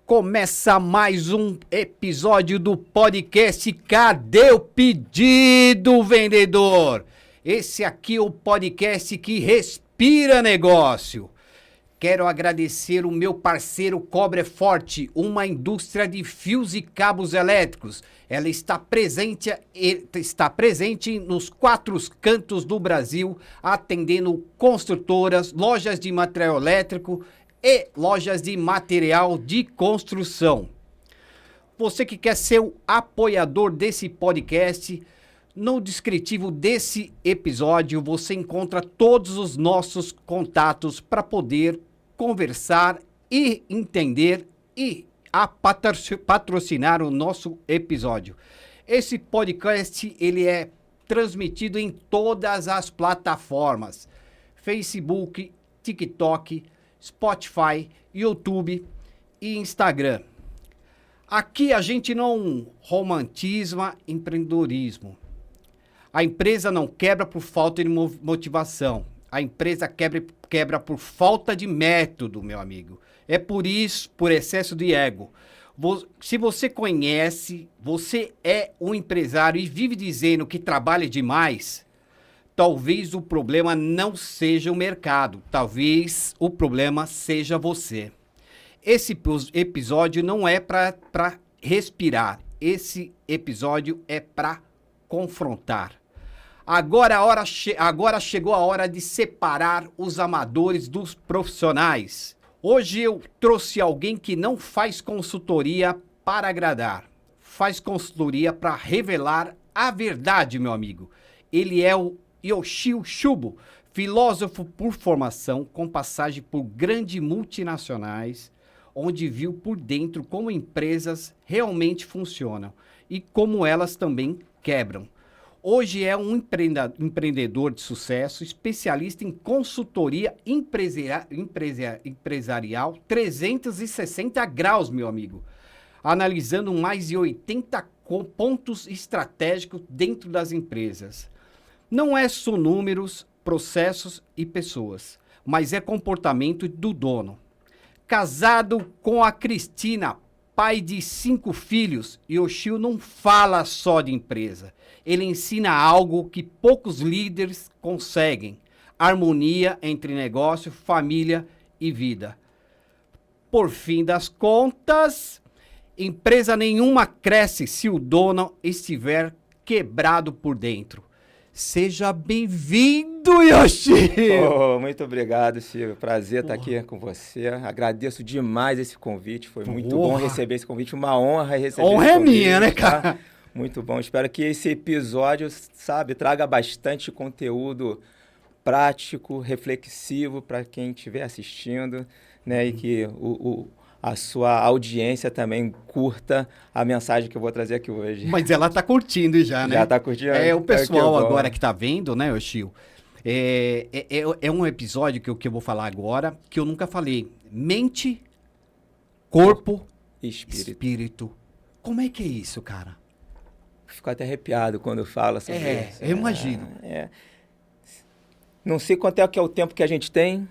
Começa mais um episódio do podcast Cadê o Pedido, Vendedor? Esse aqui é o podcast que respira negócio. Quero agradecer o meu parceiro Cobre Forte, uma indústria de fios e cabos elétricos. Ela está presente nos 4 cantos do Brasil, atendendo construtoras, lojas de material elétrico e lojas de material de construção. Você que quer ser o apoiador desse podcast, no descritivo desse episódio você encontra todos os nossos contatos para poder conversar e entender e patrocinar o nosso episódio. Esse podcast ele é transmitido em todas as plataformas: Facebook, TikTok, Spotify, YouTube e Instagram. Aqui a gente não romantiza empreendedorismo. A empresa não quebra por falta de motivação. A empresa quebra por falta de método, meu amigo. É por isso, por excesso de ego. Se você conhece, você é um empresário e vive dizendo que trabalha demais, talvez o problema não seja o mercado, talvez o problema seja você. Esse episódio não é para respirar, esse episódio é para confrontar. Agora chegou a hora de separar os amadores dos profissionais. Hoje eu trouxe alguém que não faz consultoria para agradar, faz consultoria para revelar a verdade, meu amigo. Ele é o Yoshio Shubo, filósofo por formação, com passagem por grandes multinacionais, onde viu por dentro como empresas realmente funcionam e como elas também quebram. Hoje é um empreendedor de sucesso, especialista em consultoria empresarial 360 graus, meu amigo, analisando mais de 80 pontos estratégicos dentro das empresas. Não é só números, processos e pessoas, mas é comportamento do dono. Casado com a Cristina, pai de 5 filhos, Yoshio não fala só de empresa. Ele ensina algo que poucos líderes conseguem: harmonia entre negócio, família e vida. Por fim das contas, empresa nenhuma cresce se o dono estiver quebrado por dentro. Seja bem-vindo, Yoshio! Muito obrigado, Silvio. Prazer estar aqui com você. Agradeço demais esse convite. Foi muito bom receber esse convite. Uma honra receber esse convite. Honra é minha, né, cara? Tá? Muito bom. Espero que esse episódio, traga bastante conteúdo prático, reflexivo para quem estiver assistindo, né? E que a sua audiência também curta a mensagem que eu vou trazer aqui hoje. Mas ela tá curtindo já, né? Já tá curtindo? O pessoal agora que tá vendo, né, Yoshio? É um episódio que eu vou falar agora que eu nunca falei. Mente, corpo, espírito. Como é que é isso, cara? Fico até arrepiado quando fala sobre isso. Eu imagino. Não sei quanto é o tempo que a gente tem.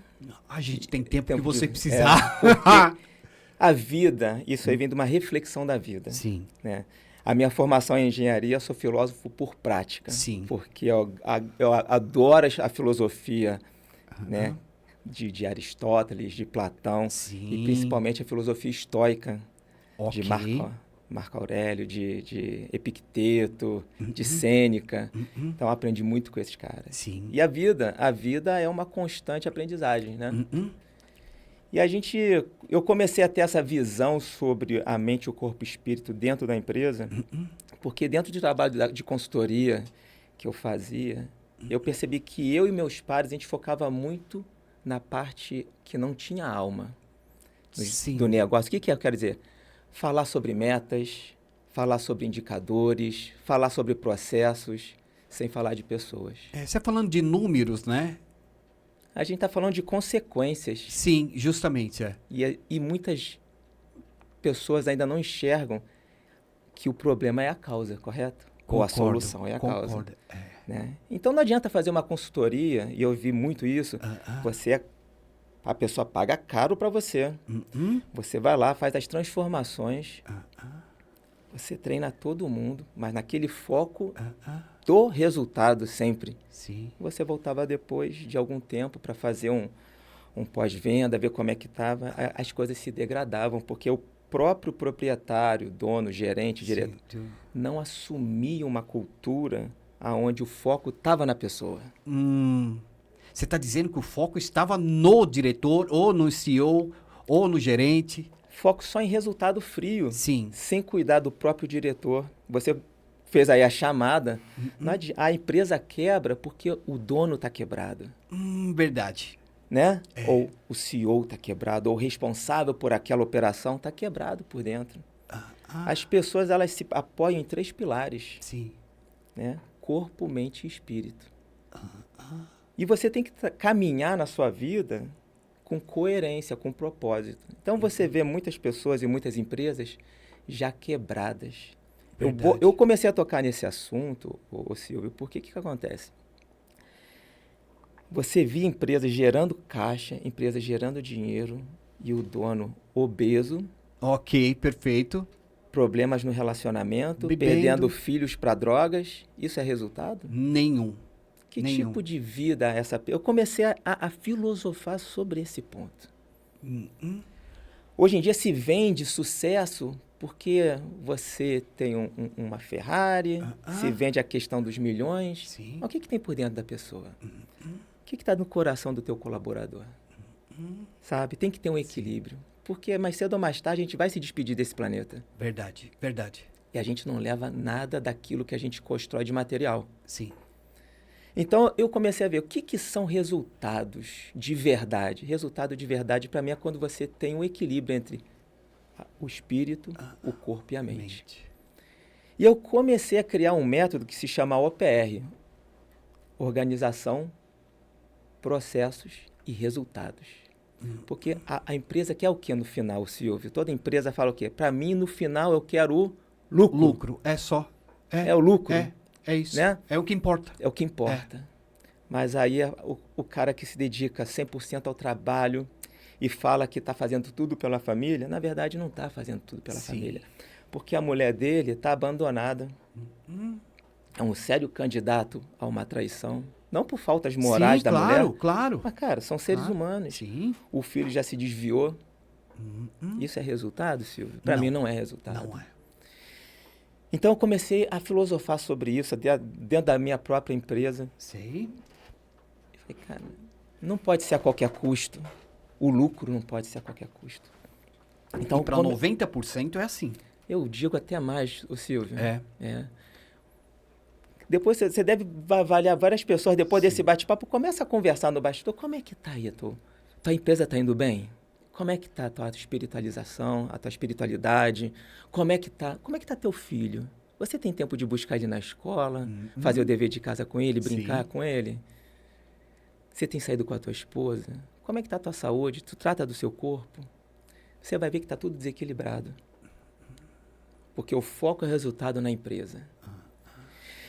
A gente tem tempo que você precisar. A vida, isso aí vem de uma reflexão da vida. Sim. Né? A minha formação em engenharia, eu sou filósofo por prática. Sim. Porque eu adoro a filosofia, né? De Aristóteles, de Platão. Sim. E principalmente a filosofia estoica. Okay. De Marco Aurélio, de Epicteto, de Sêneca. Então, eu aprendi muito com esses caras. Sim. E a vida é uma constante aprendizagem, né? E eu comecei a ter essa visão sobre a mente, o corpo e o espírito dentro da empresa, porque dentro do trabalho de consultoria que eu fazia, eu percebi que eu e meus pares, a gente focava muito na parte que não tinha alma do negócio. O que eu quero dizer? Falar sobre metas, falar sobre indicadores, falar sobre processos, sem falar de pessoas. Você falando de números, né? A gente está falando de consequências. Sim, justamente. E muitas pessoas ainda não enxergam que o problema é a causa, correto? Ou a solução é a causa. Né? Então não adianta fazer uma consultoria, e eu vi muito isso, você A pessoa paga caro para você. Você vai lá, faz as transformações. Você treina todo mundo, mas naquele foco do resultado sempre. Sim. Você voltava depois de algum tempo para fazer um pós-venda, ver como é que estava. As coisas se degradavam, porque o próprio proprietário, dono, gerente, diretor, não assumia uma cultura onde o foco estava na pessoa. Você está dizendo que o foco estava no diretor, ou no CEO, ou no gerente? Foco só em resultado frio. Sim. Sem cuidar do próprio diretor. Você fez aí a chamada. A empresa quebra porque o dono está quebrado. Verdade. Né? Ou o CEO está quebrado, ou o responsável por aquela operação está quebrado por dentro. As pessoas, elas se apoiam em 3 pilares. Sim. Né? Corpo, mente e espírito. E você tem que caminhar na sua vida com coerência, com propósito. Então, você vê muitas pessoas e muitas empresas já quebradas. Eu comecei a tocar nesse assunto, Silvio, porque que acontece? Você via empresas gerando caixa, empresas gerando dinheiro e o dono obeso. Ok, perfeito. Problemas no relacionamento, Bebendo. perdendo filhos para drogas. Isso é resultado? Nenhum. Que tipo de vida é essa? Eu comecei a filosofar sobre esse ponto. Hoje em dia se vende sucesso porque você tem uma Ferrari, se vende a questão dos milhões. Sim. Mas o que tem por dentro da pessoa? O que está no coração do teu colaborador? Sabe? Tem que ter um equilíbrio. Porque mais cedo ou mais tarde a gente vai se despedir desse planeta. Verdade, verdade. E a gente não leva nada daquilo que a gente constrói de material. Sim. Então, eu comecei a ver o que são resultados de verdade. Resultado de verdade, para mim, é quando você tem um equilíbrio entre o espírito, o corpo e a mente. E eu comecei a criar um método que se chama OPR. Organização, Processos e Resultados. Porque a empresa quer o quê no final, Silvio? Toda empresa fala o quê? Para mim, no final, eu quero o lucro. Lucro, é só. É o lucro. É isso. Né? É o que importa. É o que importa. Mas aí o cara que se dedica 100% ao trabalho e fala que está fazendo tudo pela família, na verdade não está fazendo tudo pela família. Porque a mulher dele está abandonada. É um sério candidato a uma traição. Não por faltas morais da mulher. Claro. Mas, cara, são seres humanos. Sim. O filho já se desviou. Isso é resultado, Silvio? Para mim não é resultado. Não é. Então, eu comecei a filosofar sobre isso dentro da minha própria empresa. Sei. Eu falei, cara, não pode ser a qualquer custo. O lucro não pode ser a qualquer custo. Então, para 90% é assim. Eu digo até mais, Silvio. É. Depois você deve avaliar várias pessoas, depois desse bate-papo, começa a conversar no bastidor. Como é que tá aí, tua empresa está indo bem? Como é que tá a tua espiritualização, a tua espiritualidade? Como é que tá teu filho? Você tem tempo de buscar ele na escola, fazer o dever de casa com ele, brincar com ele? Você tem saído com a tua esposa? Como é que tá a tua saúde? Tu trata do seu corpo? Você vai ver que tá tudo desequilibrado. Porque o foco é o resultado na empresa.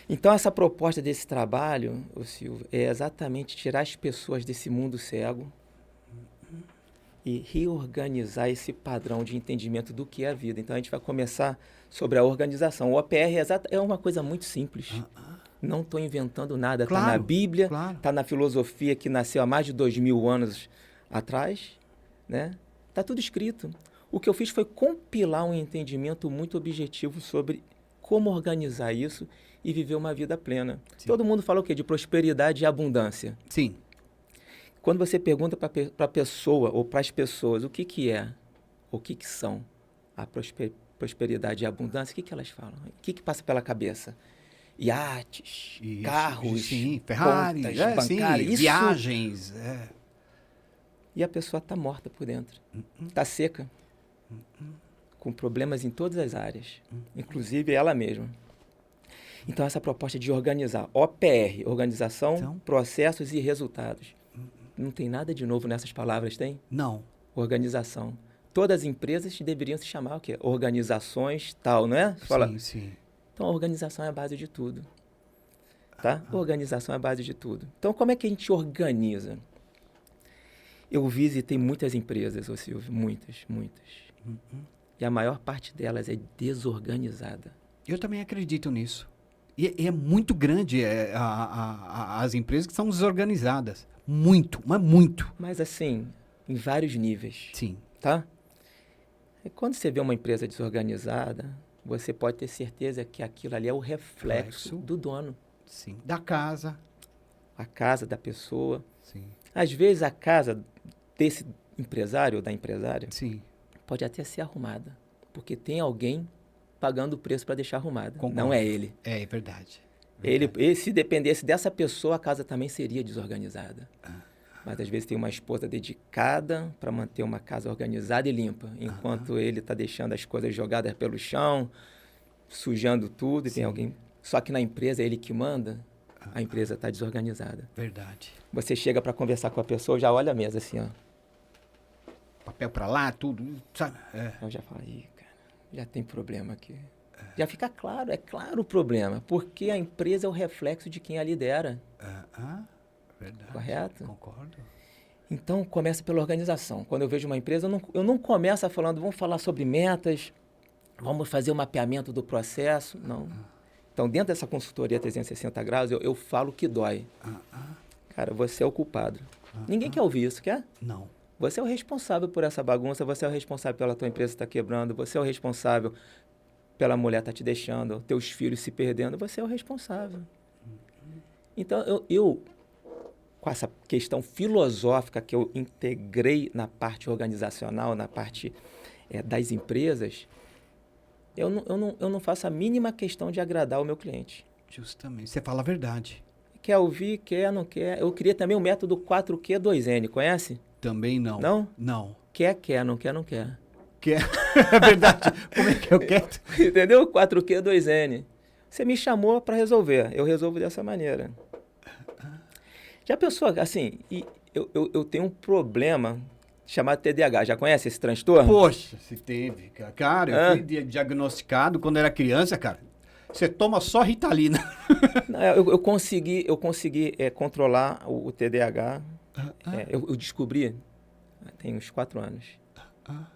Então, essa proposta desse trabalho, Silvio, é exatamente tirar as pessoas desse mundo cego e reorganizar esse padrão de entendimento do que é a vida. Então, a gente vai começar sobre a organização. O OPR é uma coisa muito simples. Não estou inventando nada. Está na Bíblia, está na filosofia que nasceu há mais de 2000 anos atrás. Né? Está tudo escrito. O que eu fiz foi compilar um entendimento muito objetivo sobre como organizar isso e viver uma vida plena. Todo mundo fala o quê? De prosperidade e abundância. Sim. Quando você pergunta para a pessoa ou para as pessoas o que é, o que são a prosperidade e a abundância, o que elas falam? O que passa pela cabeça? Iates, carros, Ferrari, contas bancárias, viagens. E a pessoa está morta por dentro. Está seca. Com problemas em todas as áreas. Inclusive ela mesma. Então, essa proposta de organizar. OPR, Organização, Processos e Resultados. Não tem nada de novo nessas palavras, tem? Não. Organização. Todas as empresas deveriam se chamar o quê? Organizações tal, não é? Fala. Sim. Então, a organização é a base de tudo. Tá? Organização é a base de tudo. Então, como é que a gente organiza? Eu visitei muitas empresas, ô Silvio, muitas. E a maior parte delas é desorganizada. Eu também acredito nisso. E é muito grande as empresas que são desorganizadas. Muito, mas muito. Mas assim, em vários níveis, Sim. tá? E quando você vê uma empresa desorganizada, você pode ter certeza que aquilo ali é o reflexo do dono. Sim. Da casa. A casa da pessoa. Sim. Às vezes a casa desse empresário ou da empresária Sim. pode até ser arrumada, porque tem alguém pagando o preço para deixar arrumada. Concordo. Não é ele. É verdade. Ele, se dependesse dessa pessoa, a casa também seria desorganizada. Mas às vezes tem uma esposa dedicada para manter uma casa organizada e limpa, enquanto ele está deixando as coisas jogadas pelo chão, sujando tudo, e tem alguém. Só que na empresa é ele que manda, a empresa está desorganizada. Verdade. Você chega para conversar com a pessoa, já olha a mesa assim, ó. Papel pra lá, tudo, sabe? Eu já falo, ih, cara, já tem problema aqui. Já fica claro, é claro o problema, porque a empresa é o reflexo de quem a lidera. Verdade. Correto? Concordo. Então, começa pela organização. Quando eu vejo uma empresa, eu não começo falando, vamos falar sobre metas, vamos fazer o mapeamento do processo. Não. Então, dentro dessa consultoria 360 graus, eu falo que dói. Cara, você é o culpado. Ninguém quer ouvir isso, quer? Não. Você é o responsável por essa bagunça, você é o responsável pela tua empresa estar quebrando, você é o responsável pela mulher estar te deixando, teus filhos se perdendo, você é o responsável. Então, eu com essa questão filosófica que eu integrei na parte organizacional, na parte das empresas, eu não faço a mínima questão de agradar o meu cliente. Justamente. Você fala a verdade. Quer ouvir, quer, não quer. Eu criei também o método 4Q2N, conhece? Também não. Não? Não. Quer, não quer, não quer. Quer. É verdade. Como é que eu quero? Entendeu? 4Q2N. Você me chamou para resolver. Eu resolvo dessa maneira. Já pensou, assim, eu tenho um problema chamado TDAH. Já conhece esse transtorno? Poxa, se teve. Cara, eu fui diagnosticado quando era criança, cara. Você toma só Ritalina. Não, eu consegui controlar o TDAH. Eu descobri tem uns 4 anos.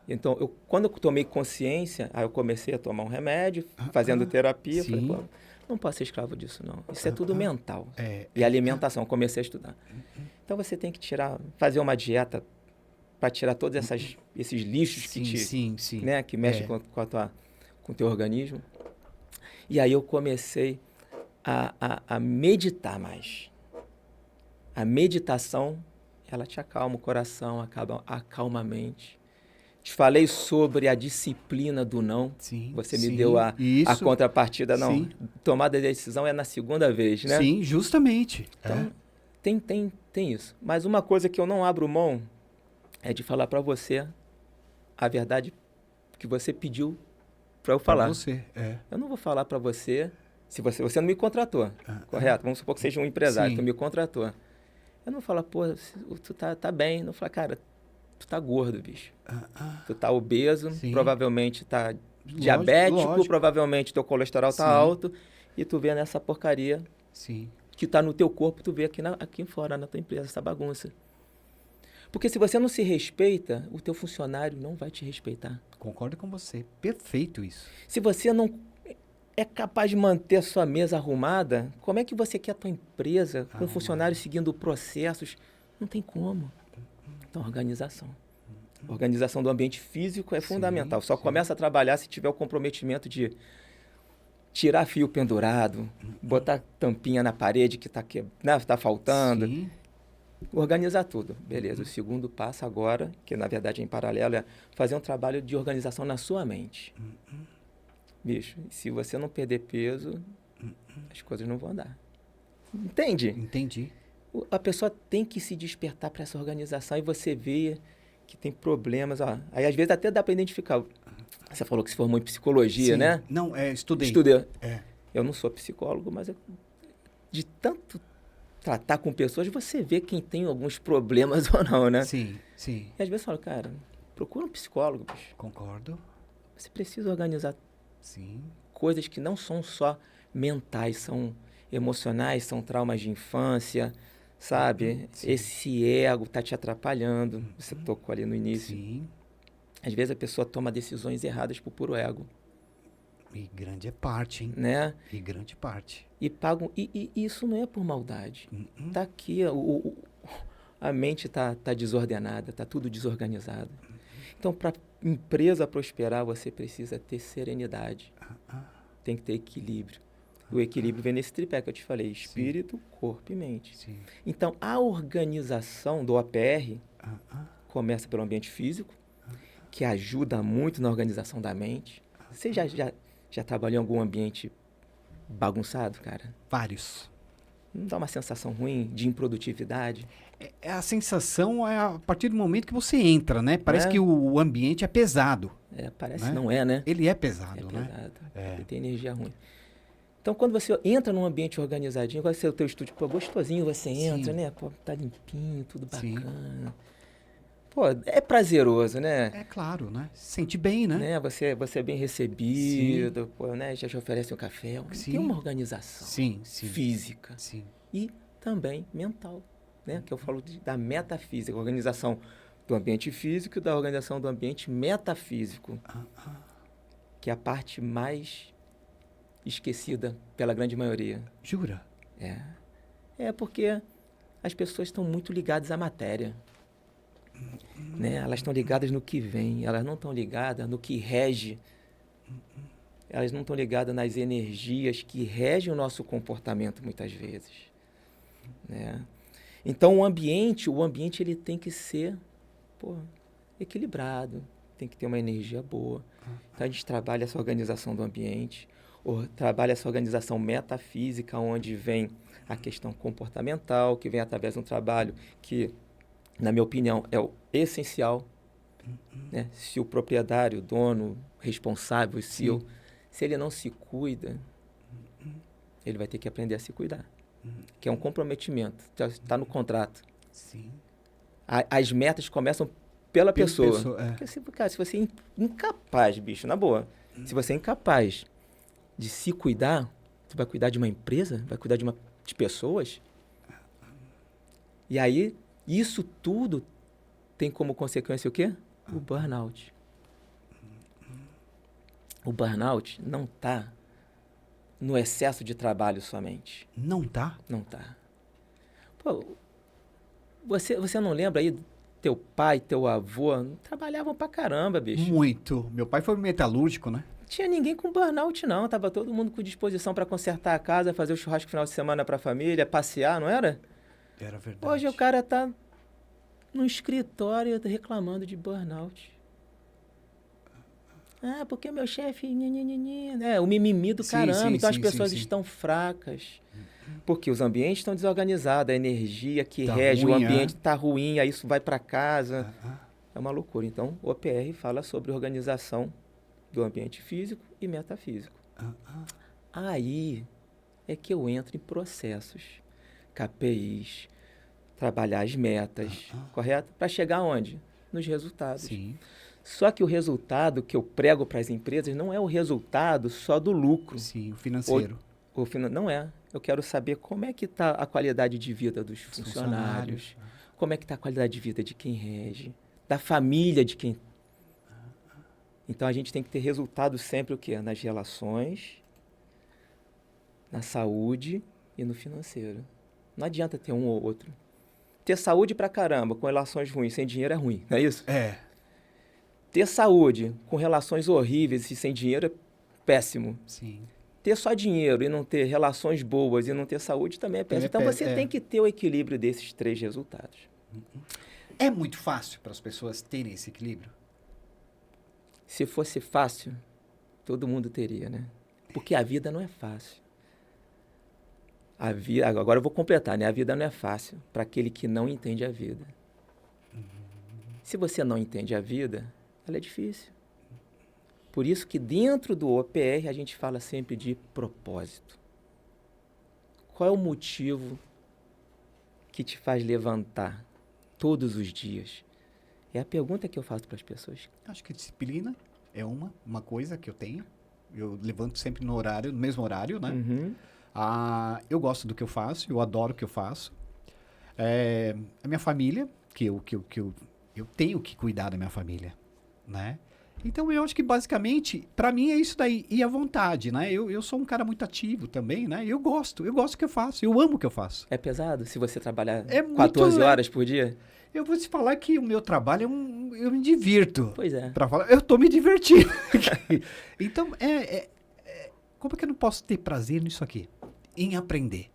Então, quando eu tomei consciência, aí eu comecei a tomar um remédio, fazendo terapia. Falei, pô, não posso ser escravo disso, não. Isso é tudo mental. E alimentação, comecei a estudar. Então, você tem que fazer uma dieta para tirar todos esses lixos que mexem com o teu organismo. E aí eu comecei a meditar mais. A meditação, ela te acalma o coração, acalma a mente. Te falei sobre a disciplina do não. Você me deu a contrapartida. Não, tomada de decisão é na segunda vez, né? Sim, justamente. Então, tem isso. Mas uma coisa que eu não abro mão é de falar para você a verdade que você pediu para eu falar. Pra você, Eu não vou falar para você se você não me contratou, correto? Vamos supor que seja um empresário que me contratou. Eu não vou falar, pô, tu tá bem. Não falo, cara, tu tá gordo, bicho. Tu tá obeso, provavelmente tá diabético, provavelmente teu colesterol tá alto, e tu vê nessa porcaria que tá no teu corpo, tu vê aqui fora, na tua empresa, essa bagunça. Porque se você não se respeita, o teu funcionário não vai te respeitar. Concordo com você. Perfeito isso. Se você não é capaz de manter a sua mesa arrumada, como é que você quer a tua empresa com funcionários seguindo processos? Não tem como. Então, organização. Organização do ambiente físico é fundamental. Só começa a trabalhar se tiver o comprometimento de tirar fio pendurado, botar tampinha na parede que tá faltando. Organizar tudo. Beleza. O segundo passo agora, que na verdade é em paralelo, é fazer um trabalho de organização na sua mente. Bicho, se você não perder peso, as coisas não vão andar. Entende? Entendi. A pessoa tem que se despertar para essa organização e você vê que tem problemas. Aí, às vezes, até dá para identificar. Você falou que se formou em psicologia, né? Não, estudei. Estudei. Eu não sou psicólogo, mas de tanto tratar com pessoas, você vê quem tem alguns problemas ou não, né? Sim. E às vezes eu falo, cara, procura um psicólogo, bicho. Concordo. Você precisa organizar coisas que não são só mentais, são emocionais, são traumas de infância, sabe? Sim. Esse ego tá te atrapalhando. Você tocou ali no início. Sim. Às vezes a pessoa toma decisões erradas por puro ego, E grande é parte, hein? né? E grande parte. E pagam. E isso não é por maldade. Tá aqui, a mente tá desordenada, tá tudo desorganizado. Então, para empresa prosperar, você precisa ter serenidade. Tem que ter equilíbrio. O equilíbrio vem nesse tripé que eu te falei: espírito, corpo e mente. Sim. Então, a organização do OPR começa pelo ambiente físico, que ajuda muito na organização da mente. Você já trabalhou em algum ambiente bagunçado, cara? Vários. Não dá uma sensação ruim de improdutividade? A sensação é a partir do momento que você entra, né? Parece que o ambiente é pesado. Parece né? não é, né? Ele é pesado, É né? pesado. Ele tem energia ruim. Então, quando você entra num ambiente organizadinho, vai ser o teu estúdio, pô, gostosinho, você entra, né? Pô, tá limpinho, tudo bacana. Pô, é prazeroso, né? É claro, né? Se sente bem, né? Você é bem recebido, pô, né? Já te oferece um café. Sim. Tem uma organização física e também mental, né? Que eu falo da metafísica, a organização do ambiente físico e da organização do ambiente metafísico, que é a parte mais esquecida pela grande maioria. Jura? É porque as pessoas estão muito ligadas à matéria. Né? Elas estão ligadas no que vem, elas não estão ligadas no que rege. Elas não estão ligadas nas energias que regem o nosso comportamento muitas vezes. Né? Então o ambiente ele tem que ser equilibrado, tem que ter uma energia boa. Então a gente trabalha essa organização do ambiente, trabalha essa organização metafísica, onde vem a questão comportamental, que vem através de um trabalho que, na minha opinião, é o essencial. Né? Se o proprietário, o dono, responsável, se ele não se cuida, ele vai ter que aprender a se cuidar. Que é um comprometimento, está no contrato. Sim. As metas começam pela pessoa. Porque, se você é incapaz, bicho, na boa, se você é incapaz de se cuidar, você vai cuidar de uma empresa, vai cuidar de pessoas, e aí isso tudo tem como consequência o quê? O burnout. O burnout não está no excesso de trabalho somente. Não tá? Não está. Pô, você não lembra aí, teu pai, teu avô, trabalhavam pra caramba, bicho. Muito. Meu pai foi metalúrgico, né? Não tinha ninguém com burnout, não. Tava todo mundo com disposição para consertar a casa, fazer o churrasco no final de semana pra família, passear, não era? Era verdade. Hoje o cara tá no escritório reclamando de burnout. Porque meu chefe... o mimimi do caramba. Então as pessoas estão fracas. Porque os ambientes estão desorganizados. A energia que rege o ambiente está ruim. Aí isso vai para casa. É uma loucura. Então o OPR fala sobre organização do ambiente físico e metafísico. Aí é que eu entro em processos. KPIs. Trabalhar as metas, correto? Para chegar aonde? Nos resultados. Sim. Só que o resultado que eu prego para as empresas não é o resultado só do lucro. Sim, o financeiro. Não é. Eu quero saber como é que está a qualidade de vida dos funcionários, como é que está a qualidade de vida de quem rege, da família de quem... Então, a gente tem que ter resultado sempre o quê? Nas relações, na saúde e no financeiro. Não adianta ter um ou outro. Ter saúde pra caramba, com relações ruins, sem dinheiro é ruim, não é isso? Ter saúde com relações horríveis e sem dinheiro é péssimo. Sim. Ter só dinheiro e não ter relações boas e não ter saúde também é péssimo. Então você tem que ter o equilíbrio desses três resultados. É muito fácil para as pessoas terem esse equilíbrio? Se fosse fácil, todo mundo teria, né? Porque a vida não é fácil. Agora eu vou completar, né? A vida não é fácil para aquele que não entende a vida. Se você não entende a vida, ela é difícil. Por isso que dentro do OPR a gente fala sempre de propósito. Qual é o motivo que te faz levantar todos os dias? É a pergunta que eu faço para as pessoas. Acho que disciplina é uma coisa que eu tenho. Eu levanto sempre no mesmo horário, né? Eu gosto do que eu faço, eu adoro o que eu faço. A minha família, eu tenho que cuidar da minha família, né? Então, eu acho que, basicamente, para mim é isso daí. E a vontade, né? Eu sou um cara muito ativo também, né? Eu gosto do que eu faço. Eu amo o que eu faço. É pesado se você trabalhar É muito, 14 horas por dia? Eu vou te falar que o meu trabalho eu me divirto. Pois é. Pra falar, eu tô me divertindo. Então, como é que eu não posso ter prazer nisso aqui? Em aprender.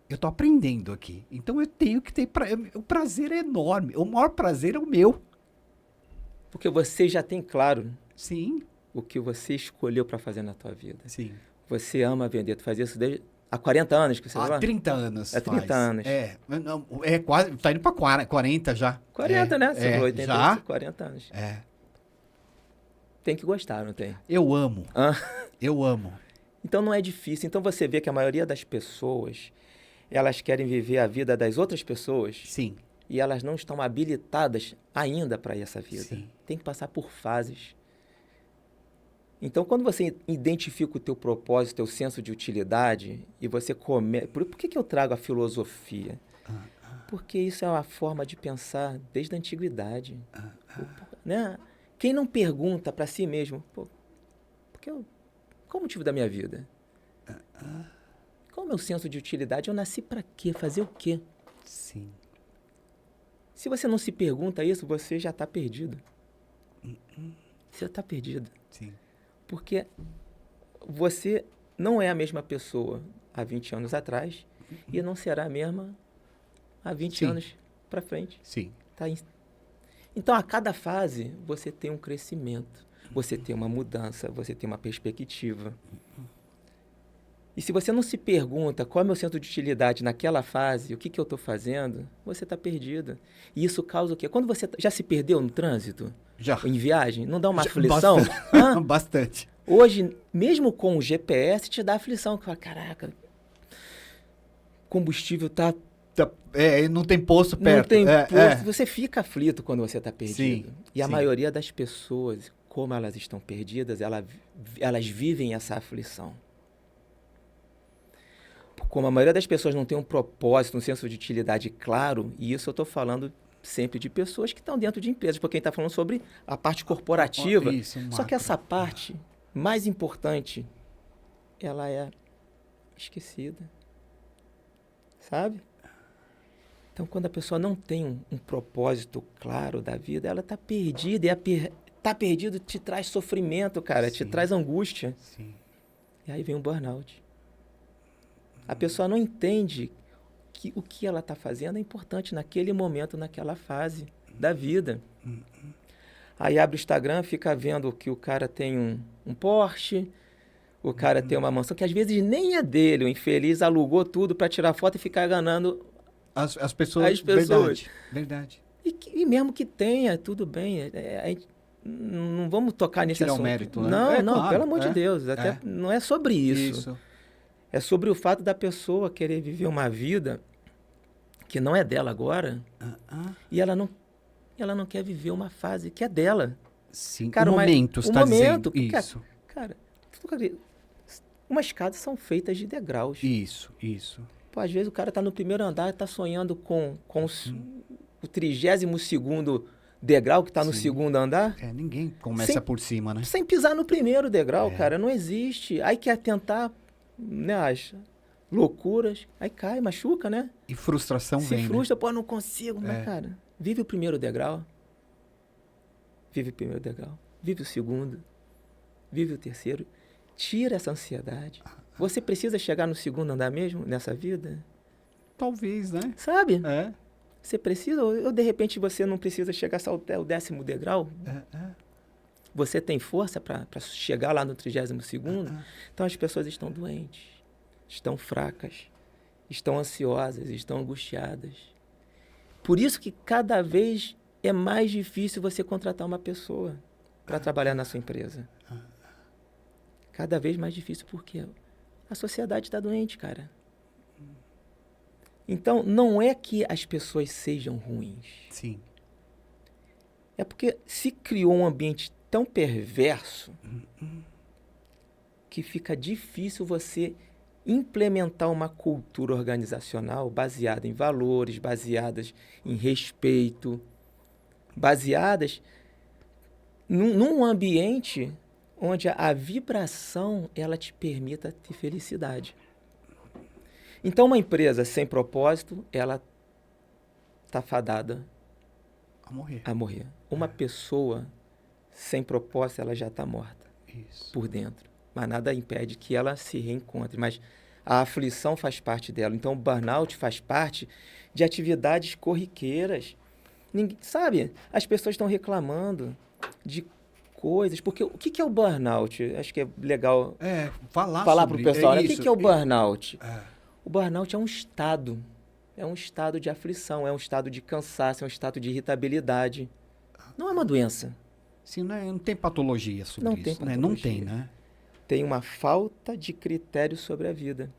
Eu tô aprendendo aqui. Então, eu tenho que ter... O prazer é enorme. O maior prazer é o meu. Porque você já tem claro Sim. o que você escolheu para fazer na tua vida. Sim. Você ama vender. Tu faz isso desde há 40 anos que você Há vai? 30 anos. Há 30 anos. Quase, tá indo pra 40 já. 40, né? Você falou 80, já? 40 anos. É. Tem que gostar, não tem? Eu amo. Eu amo. Então não é difícil. Então você vê que a maioria das pessoas, elas querem viver a vida das outras pessoas. Sim. E elas não estão habilitadas ainda para essa vida. Sim. Tem que passar por fases. Então, quando você identifica o teu propósito, o teu senso de utilidade, e você começa... Por que eu trago a filosofia? Porque isso é uma forma de pensar desde a antiguidade. Né? Quem não pergunta para si mesmo, qual o motivo da minha vida? Qual é o meu senso de utilidade? Eu nasci para quê? Fazer o quê? Sim. Se você não se pergunta isso, você já está perdido. Você já está perdido. Sim. Porque você não é a mesma pessoa há 20 anos atrás e não será a mesma há 20 Sim. anos para frente. Sim. Então, a cada fase, você tem um crescimento, você tem uma mudança, você tem uma perspectiva. E se você não se pergunta qual é o meu centro de utilidade naquela fase, o que eu estou fazendo, você está perdido. E isso causa o quê? Quando você já se perdeu no trânsito? Já. Em viagem? Não dá uma aflição? Bastante. Hoje, mesmo com o GPS, te dá aflição. Fala, caraca, combustível tá... Não tem poço perto. Não tem posto. Você fica aflito quando você está perdido. Sim, e a sim. maioria das pessoas, como elas estão perdidas, elas vivem essa aflição. Como a maioria das pessoas não tem um propósito, um senso de utilidade claro, e isso eu estou falando sempre de pessoas que estão dentro de empresas, porque a gente está falando sobre a parte corporativa. Isso, só que essa parte mais importante, ela é esquecida. Sabe? Então, quando a pessoa não tem um propósito claro da vida, ela está perdida. E tá perdido te traz sofrimento, cara, Sim. te traz angústia. Sim. E aí vem o burnout. A pessoa não entende que o que ela está fazendo é importante naquele momento, naquela fase da vida. Aí abre o Instagram, fica vendo que o cara tem um Porsche, o cara tem uma mansão, que às vezes nem é dele, o infeliz alugou tudo para tirar foto e ficar enganando as pessoas. Verdade. E mesmo que tenha, tudo bem. Não vamos tocar nesse assunto. Tirar o mérito, né? Não, claro, pelo amor de Deus. Até não é sobre isso. É sobre o fato da pessoa querer viver uma vida que não é dela agora e ela não quer viver uma fase que é dela. Sim, cara, o momento, está dizendo. Isso. Cara, umas casas são feitas de degraus. Isso. Pô, às vezes o cara tá no primeiro andar e tá sonhando com o 32º degrau que está no segundo andar. Ninguém começa por cima, né? Sem pisar no primeiro degrau, cara. Não existe. Aí quer tentar, né, as loucuras. Aí cai, machuca, né? E frustração vem, Se frustra, pô, não consigo. Mas, cara, vive o primeiro degrau. Vive o primeiro degrau. Vive o segundo. Vive o terceiro. Tira essa ansiedade. Você precisa chegar no segundo andar mesmo, nessa vida? Talvez, né? Sabe? Você precisa, ou de repente você não precisa chegar só até o 10º degrau? Você tem força para chegar lá no 32º? Então as pessoas estão doentes, estão fracas, estão ansiosas, estão angustiadas. Por isso que cada vez é mais difícil você contratar uma pessoa para trabalhar na sua empresa. Cada vez mais difícil, porque a sociedade está doente, cara. Então, não é que as pessoas sejam ruins. Sim. É porque se criou um ambiente tão perverso que fica difícil você implementar uma cultura organizacional baseada em valores, baseadas em respeito, baseadas num ambiente onde a vibração ela te permita ter felicidade. Então, uma empresa sem propósito, ela está fadada a morrer. Uma pessoa sem propósito, ela já está morta por dentro. Mas nada impede que ela se reencontre. Mas a aflição faz parte dela. Então, o burnout faz parte de atividades corriqueiras. Ninguém, sabe, as pessoas estão reclamando de coisas. Porque o que é o burnout? Acho que é legal falar para o pessoal. O que é o burnout? O burnout é um estado. É um estado de aflição, é um estado de cansaço, é um estado de irritabilidade. Não é uma doença. Sim, não tem patologia sobre não isso. Tem patologia. Não tem, né? Tem uma falta de critério sobre a vida.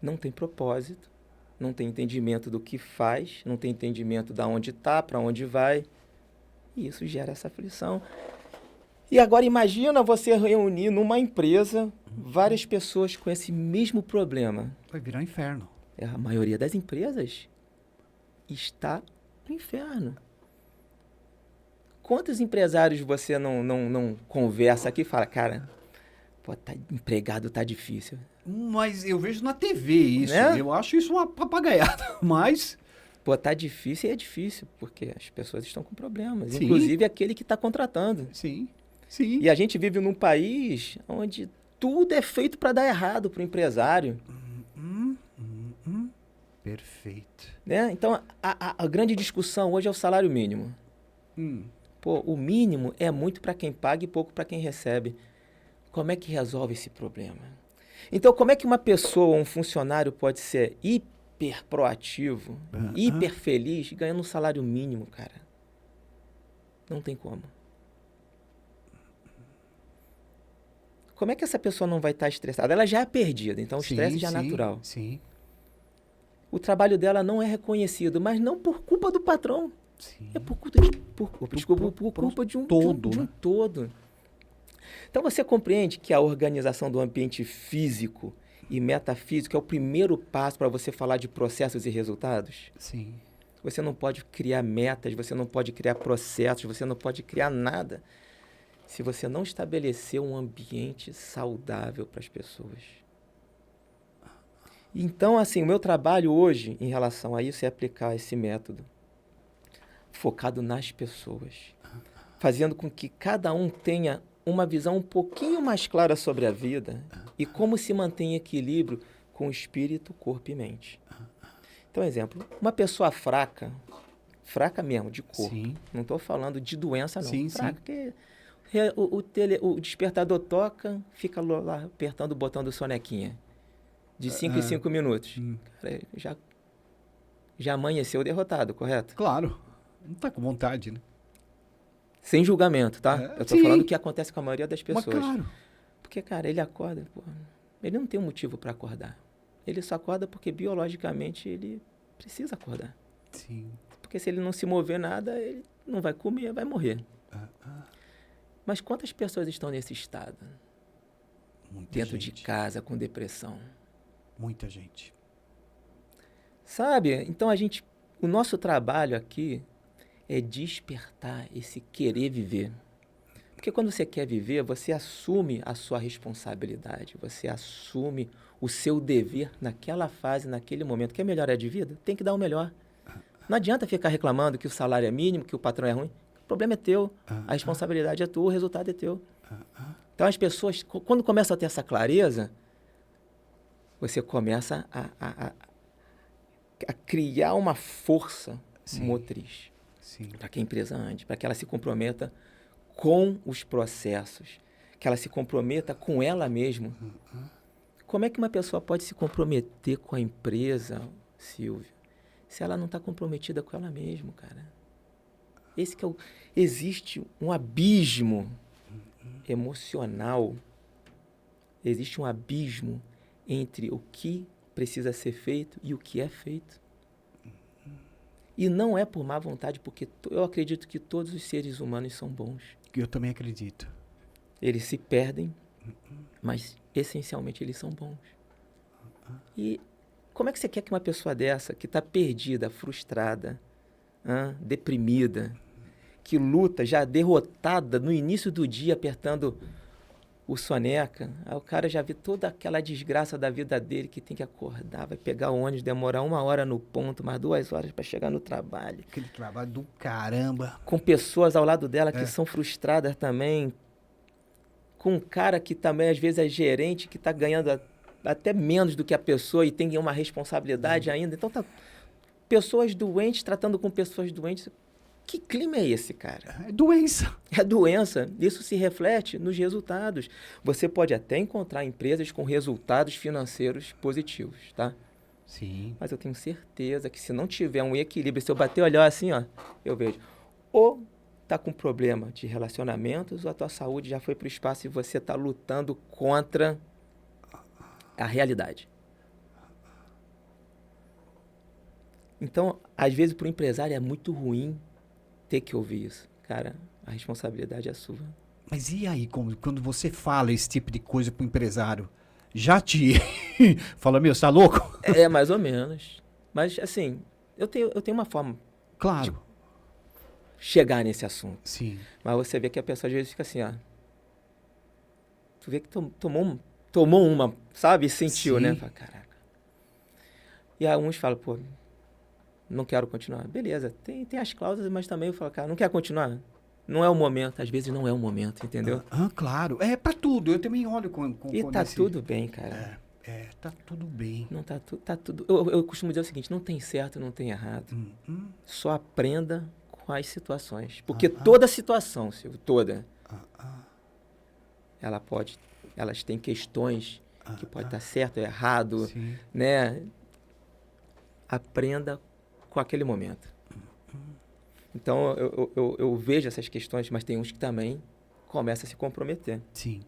Não tem propósito, não tem entendimento do que faz, não tem entendimento de onde está, para onde vai. E isso gera essa aflição. E agora imagina você reunir numa empresa várias pessoas com esse mesmo problema. Vai virar um inferno. A maioria das empresas está no inferno. Quantos empresários você não conversa aqui e fala, cara, empregado tá difícil. Mas eu vejo na TV isso. Né? Eu acho isso uma papagaiada. Mas... tá difícil e é difícil, porque as pessoas estão com problemas. Sim. Inclusive aquele que está contratando. Sim. E a gente vive num país onde tudo é feito para dar errado para o empresário. Perfeito. Né? Então, a grande discussão hoje é o salário mínimo. O mínimo é muito para quem paga e pouco para quem recebe. Como é que resolve esse problema? Então, como é que uma pessoa, um funcionário pode ser hiper proativo, hiper feliz, ganhando um salário mínimo, cara? Não tem como. Como é que essa pessoa não vai estar estressada? Ela já é perdida, então o estresse já é natural. Sim. O trabalho dela não é reconhecido, mas não por culpa do patrão. Sim. É por culpa de um todo. Então você compreende que a organização do ambiente físico e metafísico é o primeiro passo para você falar de processos e resultados? Sim. Você não pode criar metas, você não pode criar processos, você não pode criar nada se você não estabelecer um ambiente saudável para as pessoas. Então, assim, o meu trabalho hoje em relação a isso é aplicar esse método focado nas pessoas, fazendo com que cada um tenha uma visão um pouquinho mais clara sobre a vida e como se mantém em equilíbrio com espírito, corpo e mente. Então, exemplo, uma pessoa fraca mesmo, de corpo, não estou falando de doença não, fraca, porque o despertador toca, fica lá apertando o botão do sonequinha, de 5 em 5 minutos. Cara, já amanheceu derrotado, correto? Claro, não está com vontade, né? Sem julgamento, tá? Eu tô falando o que acontece com a maioria das pessoas. Mas claro. Porque, cara, ele acorda, ele não tem um motivo para acordar. Ele só acorda porque biologicamente ele precisa acordar. Sim. Porque se ele não se mover nada, ele não vai comer, vai morrer. Mas quantas pessoas estão nesse estado? Dentro de casa, com depressão? Muita gente. Sabe? Então o nosso trabalho aqui é despertar esse querer viver. Porque quando você quer viver, você assume a sua responsabilidade, você assume o seu dever naquela fase, naquele momento. Quer melhorar de vida? Tem que dar o melhor. Não adianta ficar reclamando que o salário é mínimo, que o patrão é ruim. O problema é teu, a responsabilidade é tua, o resultado é teu. Então as pessoas, quando começam a ter essa clareza, você começa a criar uma força motriz para que a empresa ande, para que ela se comprometa com os processos, que ela se comprometa com ela mesma. Como é que uma pessoa pode se comprometer com a empresa, Silvio, se ela não está comprometida com ela mesma, cara? Existe um abismo emocional, existe um abismo entre o que precisa ser feito e o que é feito. E não é por má vontade, porque eu acredito que todos os seres humanos são bons. Eu também acredito. Eles se perdem, mas essencialmente eles são bons. E como é que você quer que uma pessoa dessa, que está perdida, frustrada, deprimida, que luta já derrotada no início do dia apertando o soneca, aí o cara já vê toda aquela desgraça da vida dele, que tem que acordar, vai pegar o ônibus, demorar 1 hora no ponto, mais 2 horas para chegar no trabalho. Aquele trabalho do caramba. Com pessoas ao lado dela que são frustradas também, com um cara que também às vezes é gerente, que está ganhando até menos do que a pessoa e tem uma responsabilidade ainda. Então tá pessoas doentes tratando com pessoas doentes. Que clima é esse, cara? É doença. É doença. Isso se reflete nos resultados. Você pode até encontrar empresas com resultados financeiros positivos, tá? Sim. Mas eu tenho certeza que se não tiver um equilíbrio, se eu bater o olhar assim, ó, eu vejo. Ou tá com problema de relacionamentos, ou a tua saúde já foi para o espaço e você tá lutando contra a realidade. Então, às vezes, para o empresário é muito ruim ter que ouvir isso. Cara, a responsabilidade é sua. Mas e aí, quando você fala esse tipo de coisa pro empresário, já te fala, meu, você tá louco? É, mais ou menos. Mas, assim, eu tenho uma forma Claro. de chegar nesse assunto. Sim. Mas você vê que a pessoa às vezes fica assim, ó. Tu vê que tomou uma, sabe? E sentiu, Sim. né? Fala, caraca. E aí uns falam, pô, não quero continuar. Beleza, tem as cláusulas, mas também eu falo, cara, não quer continuar? Não é o momento. Às vezes não é o momento, entendeu? Claro. É pra tudo. Eu também olho com E tá tudo bem, cara. Tá tudo bem. Não tá tudo. Eu costumo dizer o seguinte: não tem certo, não tem errado. Só aprenda com as situações. Porque toda situação, Silvio, toda, elas têm questões que pode estar certo ou errado, Sim. né? Aprenda com aquele momento. Então, eu vejo essas questões, mas tem uns que também começam a se comprometer, Sim.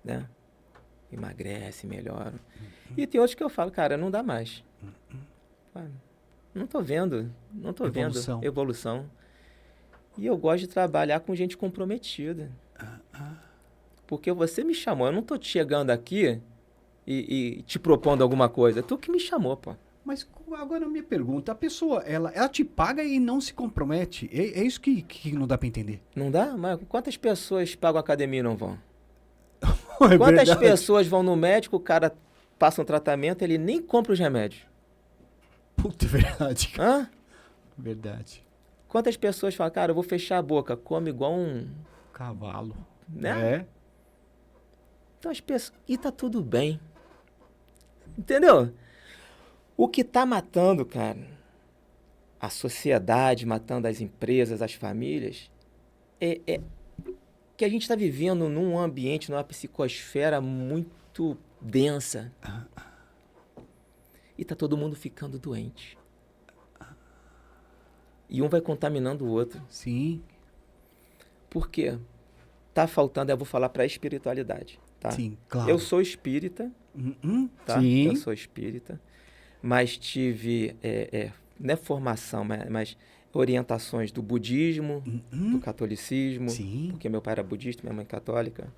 né? Emagrece, melhora. E tem outros que eu falo, cara, não dá mais. Não tô vendo evolução. E eu gosto de trabalhar com gente comprometida. Porque você me chamou, eu não tô chegando aqui e te propondo alguma coisa. Tu que me chamou, pô. Mas agora a minha pergunta, a pessoa, ela te paga e não se compromete. É isso que não dá pra entender. Não dá? Mas quantas pessoas pagam a academia e não vão? É Quantas verdade. pessoas vão no médico, o cara passa um tratamento, ele nem compra os remédios? Puta, é verdade. Cara. Hã? Verdade. Quantas pessoas falam, cara, eu vou fechar a boca, come igual um... Cavalo. Né? É. Então as pessoas... E tá tudo bem. Entendeu? O que tá matando, cara, a sociedade, matando as empresas, as famílias, é que a gente está vivendo num ambiente, numa psicosfera muito densa. E tá todo mundo ficando doente. E um vai contaminando o outro. Sim. Por quê? Tá faltando, eu vou falar para a espiritualidade, tá? Sim, claro. Eu sou espírita, tá? Sim. Eu sou espírita, mas tive, não é formação, mas orientações do budismo, do catolicismo, Sim. porque meu pai era budista, minha mãe católica,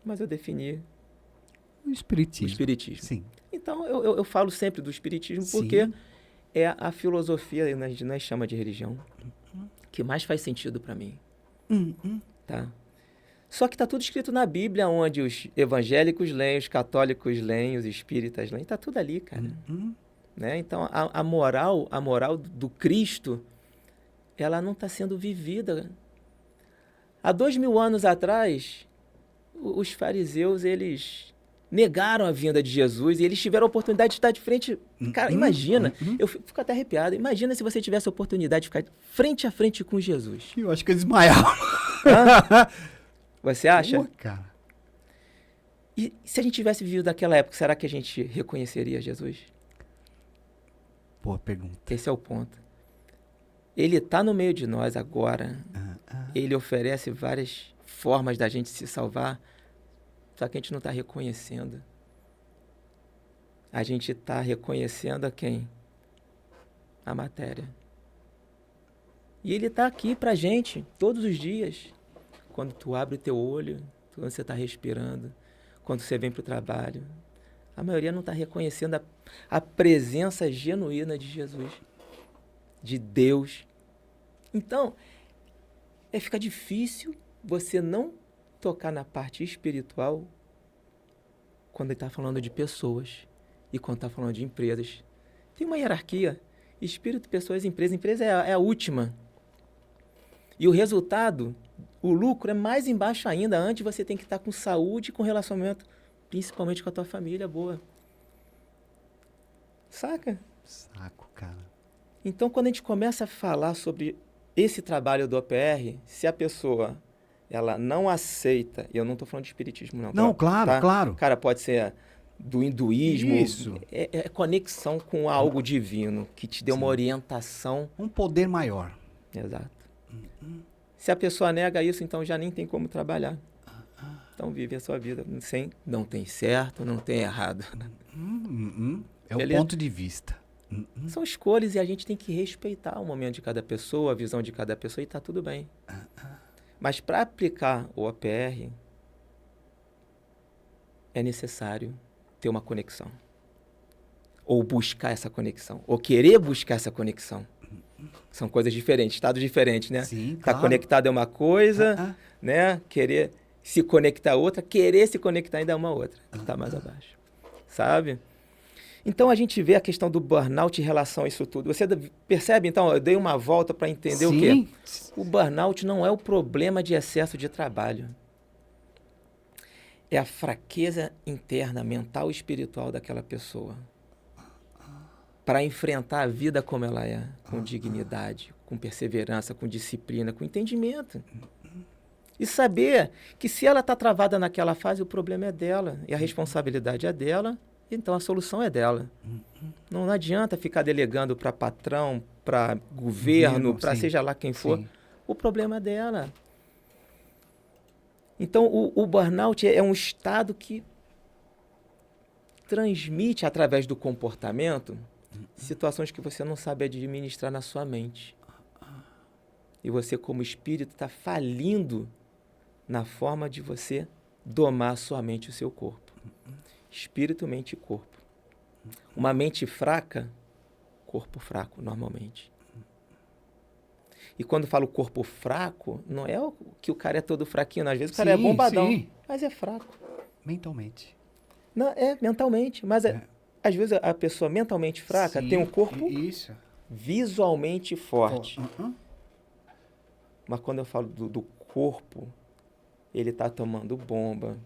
mas eu defini O espiritismo. o espiritismo. Sim. Então, eu falo sempre do espiritismo Sim. porque é a filosofia, nós chama de religião, que mais faz sentido para mim, tá? Só que tá tudo escrito na Bíblia, onde os evangélicos leem, os católicos leem, os espíritas leem, tá tudo ali, cara. Né? Então, a moral do Cristo, ela não está sendo vivida. Há 2000 anos atrás, os fariseus, eles negaram a vinda de Jesus e eles tiveram a oportunidade de estar de frente. Cara, imagina, eu fico até arrepiado. Imagina se você tivesse a oportunidade de ficar frente a frente com Jesus. Eu acho que eles desmaiavam. Você acha? Pô, cara. E se a gente tivesse vivido naquela época, será que a gente reconheceria Jesus? Boa pergunta. Esse é o ponto. Ele está no meio de nós agora. Ele oferece várias formas da gente se salvar, só que a gente não está reconhecendo. A gente está reconhecendo a quem? A matéria. E ele está aqui pra gente todos os dias. Quando tu abre o teu olho, quando você está respirando, quando você vem para o trabalho. A maioria não está reconhecendo a presença genuína de Jesus, de Deus. Então, fica difícil você não tocar na parte espiritual quando ele está falando de pessoas e quando está falando de empresas. Tem uma hierarquia. Espírito, pessoas, empresa. Empresa é a última. E o resultado, o lucro é mais embaixo ainda. Antes você tem que estar com saúde e com relacionamento, principalmente com a tua família boa. Saca? Saco, cara. Então, quando a gente começa a falar sobre esse trabalho do OPR, se a pessoa ela não aceita, e eu não estou falando de espiritismo, não. Não, claro, tá? claro. Cara, pode ser do hinduísmo. Isso. É conexão com algo divino, que te deu uma orientação. Um poder maior. Exato. Se a pessoa nega isso, então já nem tem como trabalhar. Então vive a sua vida sem, não tem certo, não tem errado. É Beleza? o ponto de vista. São escolhas e a gente tem que respeitar o momento de cada pessoa, a visão de cada pessoa e tá tudo bem. Mas para aplicar o OPR, é necessário ter uma conexão. Ou buscar essa conexão. Ou querer buscar essa conexão. São coisas diferentes, estados diferentes, né? Sim, Tá claro. conectado é uma coisa, né? Querer se conectar é outra, querer se conectar ainda é uma outra, que tá mais abaixo. Sabe? Então a gente vê a questão do burnout em relação a isso tudo. Você percebe, então, eu dei uma volta para entender o quê? O burnout não é o problema de excesso de trabalho. É a fraqueza interna, mental e espiritual daquela pessoa. Para enfrentar a vida como ela é, com dignidade, com perseverança, com disciplina, com entendimento. E saber que se ela está travada naquela fase, o problema é dela. E a responsabilidade é dela, então a solução é dela. Não adianta ficar delegando para patrão, para governo, para seja lá quem for. Sim. O problema é dela. Então, o burnout é um estado que transmite, através do comportamento, situações que você não sabe administrar na sua mente. E você, como espírito, está falindo na forma de você domar a sua mente e o seu corpo. Espírito, mente e corpo. Uma mente fraca, corpo fraco, normalmente. E quando falo corpo fraco, não é que o cara é todo fraquinho. Às vezes o cara é bombadão, mas é fraco. Mentalmente. Não, mentalmente. Mas às vezes a pessoa mentalmente fraca tem um corpo visualmente forte. Mas quando eu falo do corpo, ele está tomando bomba.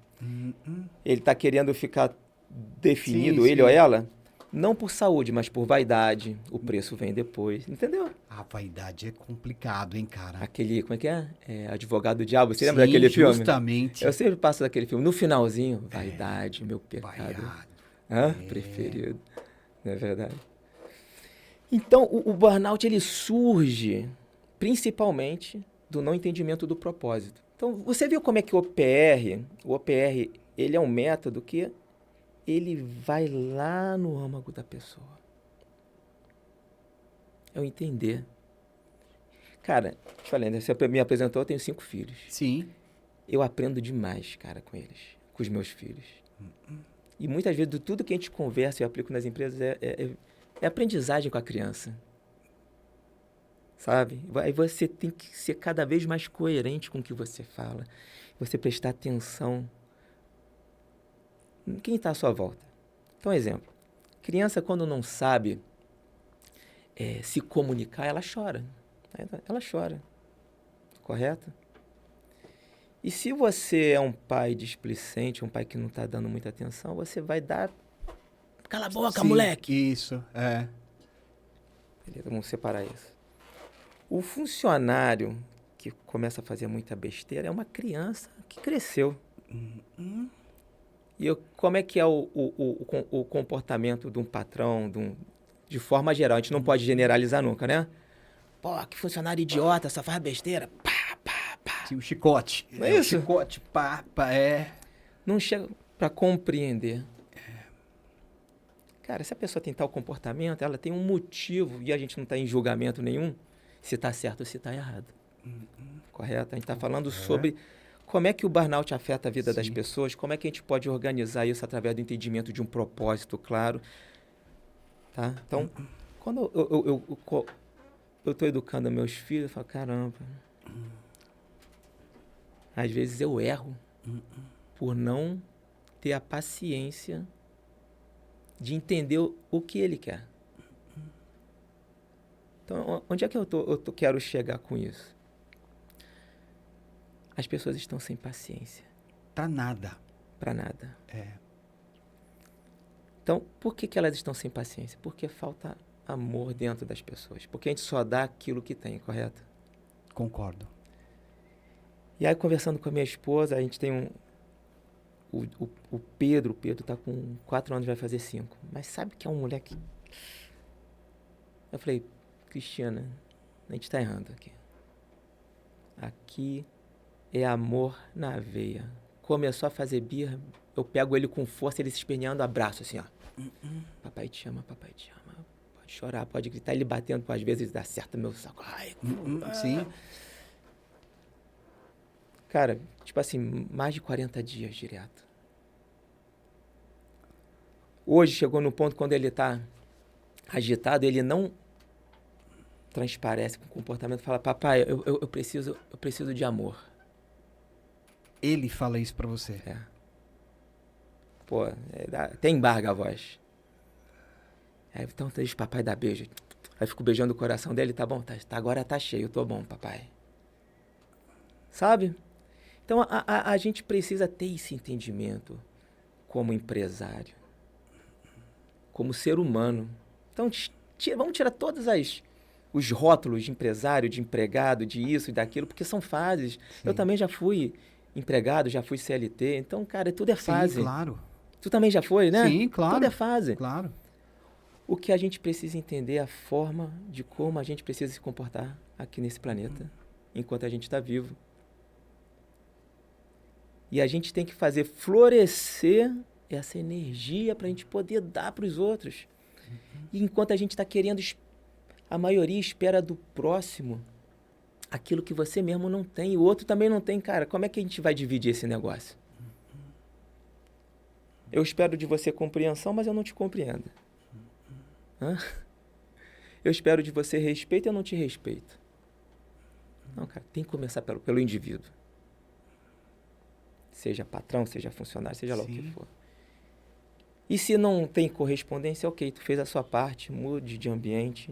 Ele está querendo ficar definido, ele ou ela, não por saúde, mas por vaidade. O preço vem depois, entendeu? A vaidade é complicado, hein, cara? Aquele, como é que é? Advogado do Diabo, você lembra daquele filme? Justamente. Eu sempre passo daquele filme. No finalzinho, vaidade, meu pecado. Preferido. Não é verdade? Então, o burnout, ele surge principalmente do não entendimento do propósito. Então, você viu como é que o OPR, ele é um método que ele vai lá no âmago da pessoa. É o entender. Cara, te falei, né? Você me apresentou, eu tenho 5 filhos. Sim. Eu aprendo demais, cara, com eles, com os meus filhos. E muitas vezes, de tudo que a gente conversa e eu aplico nas empresas, é aprendizagem com a criança. Sabe? Aí você tem que ser cada vez mais coerente com o que você fala. Você prestar atenção em quem está à sua volta. Então, exemplo. Criança, quando não sabe se comunicar, ela chora. Ela chora. Correto? E se você é um pai displicente, um pai que não está dando muita atenção, você vai dar... Cala a boca, moleque! Isso, é. Beleza, vamos separar isso. O funcionário que começa a fazer muita besteira é uma criança que cresceu. E como é que é o comportamento de um patrão, de forma geral? A gente não pode generalizar nunca, né? Pô, que funcionário idiota, só faz besteira. Pá, pá, pá. Sim, o chicote. Não é isso? O chicote, pá, Não chega para compreender. Cara, se a pessoa tem tal comportamento, ela tem um motivo, e a gente não está em julgamento nenhum, se está certo ou se está errado. Correto? A gente está falando sobre como é que o burnout afeta a vida das Sim. pessoas, como é que a gente pode organizar isso através do entendimento de um propósito claro, tá? Então, quando eu estou educando meus filhos, eu falo, caramba, às vezes eu erro por não ter a paciência de entender o que ele quer. Então, onde é que eu quero chegar com isso? As pessoas estão sem paciência. Pra nada. Para nada. É. Então, por que elas estão sem paciência? Porque falta amor dentro das pessoas. Porque a gente só dá aquilo que tem, correto? Concordo. E aí, conversando com a minha esposa, a gente tem o Pedro tá com 4 anos, vai fazer 5. Mas sabe que é um moleque... Eu falei, Cristiana, a gente tá errando aqui. Aqui é amor na veia. Começou a fazer birra, eu pego ele com força, ele se esperneando, abraço assim, ó. Papai te ama, papai te ama. Pode chorar, pode gritar, ele batendo, às vezes dá certo meu saco. Ai, Sim. Cara, tipo assim, mais de 40 dias direto. Hoje chegou no ponto quando ele tá agitado, ele não transparece com o comportamento, fala, papai, eu preciso de amor. Ele fala isso pra você. É. Pô, até embarga a voz. Aí, então, deixa o papai dar beijo. Aí fico beijando o coração dele, tá bom, agora tá cheio, tô bom, papai. Sabe? Então, a gente precisa ter esse entendimento como empresário, como ser humano. Então, vamos tirar todos os rótulos de empresário, de empregado, de isso e daquilo, porque são fases. Sim. Eu também já fui empregado, já fui CLT, então, cara, tudo é fase. Sim, claro. Tu também já foi, né? Sim, claro. Tudo é fase. Claro. O que a gente precisa entender é a forma de como a gente precisa se comportar aqui nesse planeta, enquanto a gente está vivo. E a gente tem que fazer florescer essa energia para a gente poder dar para os outros. E enquanto a gente está querendo, a maioria espera do próximo aquilo que você mesmo não tem, e o outro também não tem, cara. Como é que a gente vai dividir esse negócio? Eu espero de você compreensão, mas eu não te compreendo. Hã? Eu espero de você respeito e eu não te respeito. Não, cara, tem que começar pelo indivíduo. Seja patrão, seja funcionário, seja lá o que for. E se não tem correspondência, ok, tu fez a sua parte, mude de ambiente,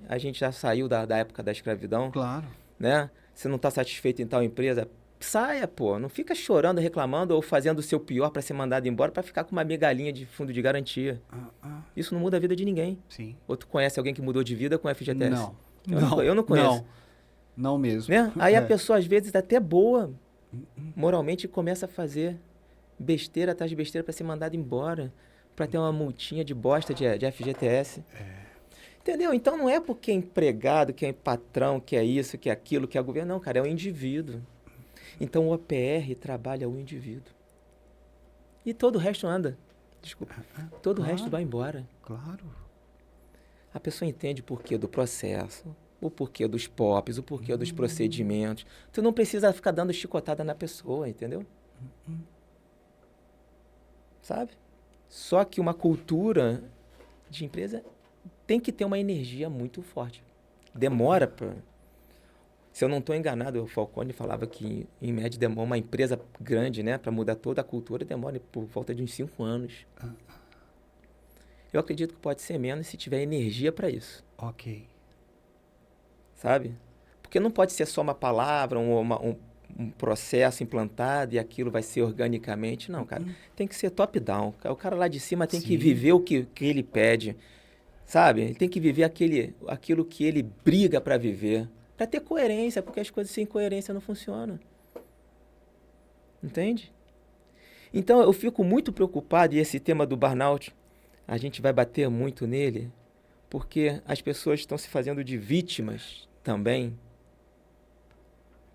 a gente já saiu da época da escravidão. Claro. Né? Se não está satisfeito em tal empresa, saia, pô. Não fica chorando, reclamando ou fazendo o seu pior para ser mandado embora para ficar com uma migalhinha de fundo de garantia. Isso não muda a vida de ninguém. Sim. Ou tu conhece alguém que mudou de vida com FGTS? Não. Eu não conheço. Não mesmo. Né? Aí a pessoa, às vezes, até boa, moralmente, começa a fazer besteira atrás de besteira para ser mandado embora, para ter uma multinha de bosta de FGTS. Entendeu? Então não é porque é empregado, que é patrão, que é isso, que é aquilo, que é governo. Não, cara, é o indivíduo. Então o OPR trabalha o indivíduo. E todo o resto anda. Desculpa. Todo o resto vai embora. Claro. A pessoa entende o porquê do processo, o porquê dos POPs, o porquê dos procedimentos. Tu não precisa ficar dando chicotada na pessoa, entendeu? Sabe? Só que uma cultura de empresa tem que ter uma energia muito forte. Demora para... Se eu não estou enganado, o Falcone falava que, em média, demora uma empresa grande, né, para mudar toda a cultura, demora por volta de uns 5 anos. Eu acredito que pode ser menos se tiver energia para isso. Ok. Sabe? Porque não pode ser só uma palavra, um processo implantado e aquilo vai ser organicamente. Não, cara. Tem que ser top-down. O cara lá de cima tem que viver o que ele pede. Sabe? Ele tem que viver aquilo que ele briga para viver. Para ter coerência, porque as coisas sem coerência não funcionam. Entende? Então, eu fico muito preocupado, e esse tema do burnout, a gente vai bater muito nele, porque as pessoas estão se fazendo de vítimas também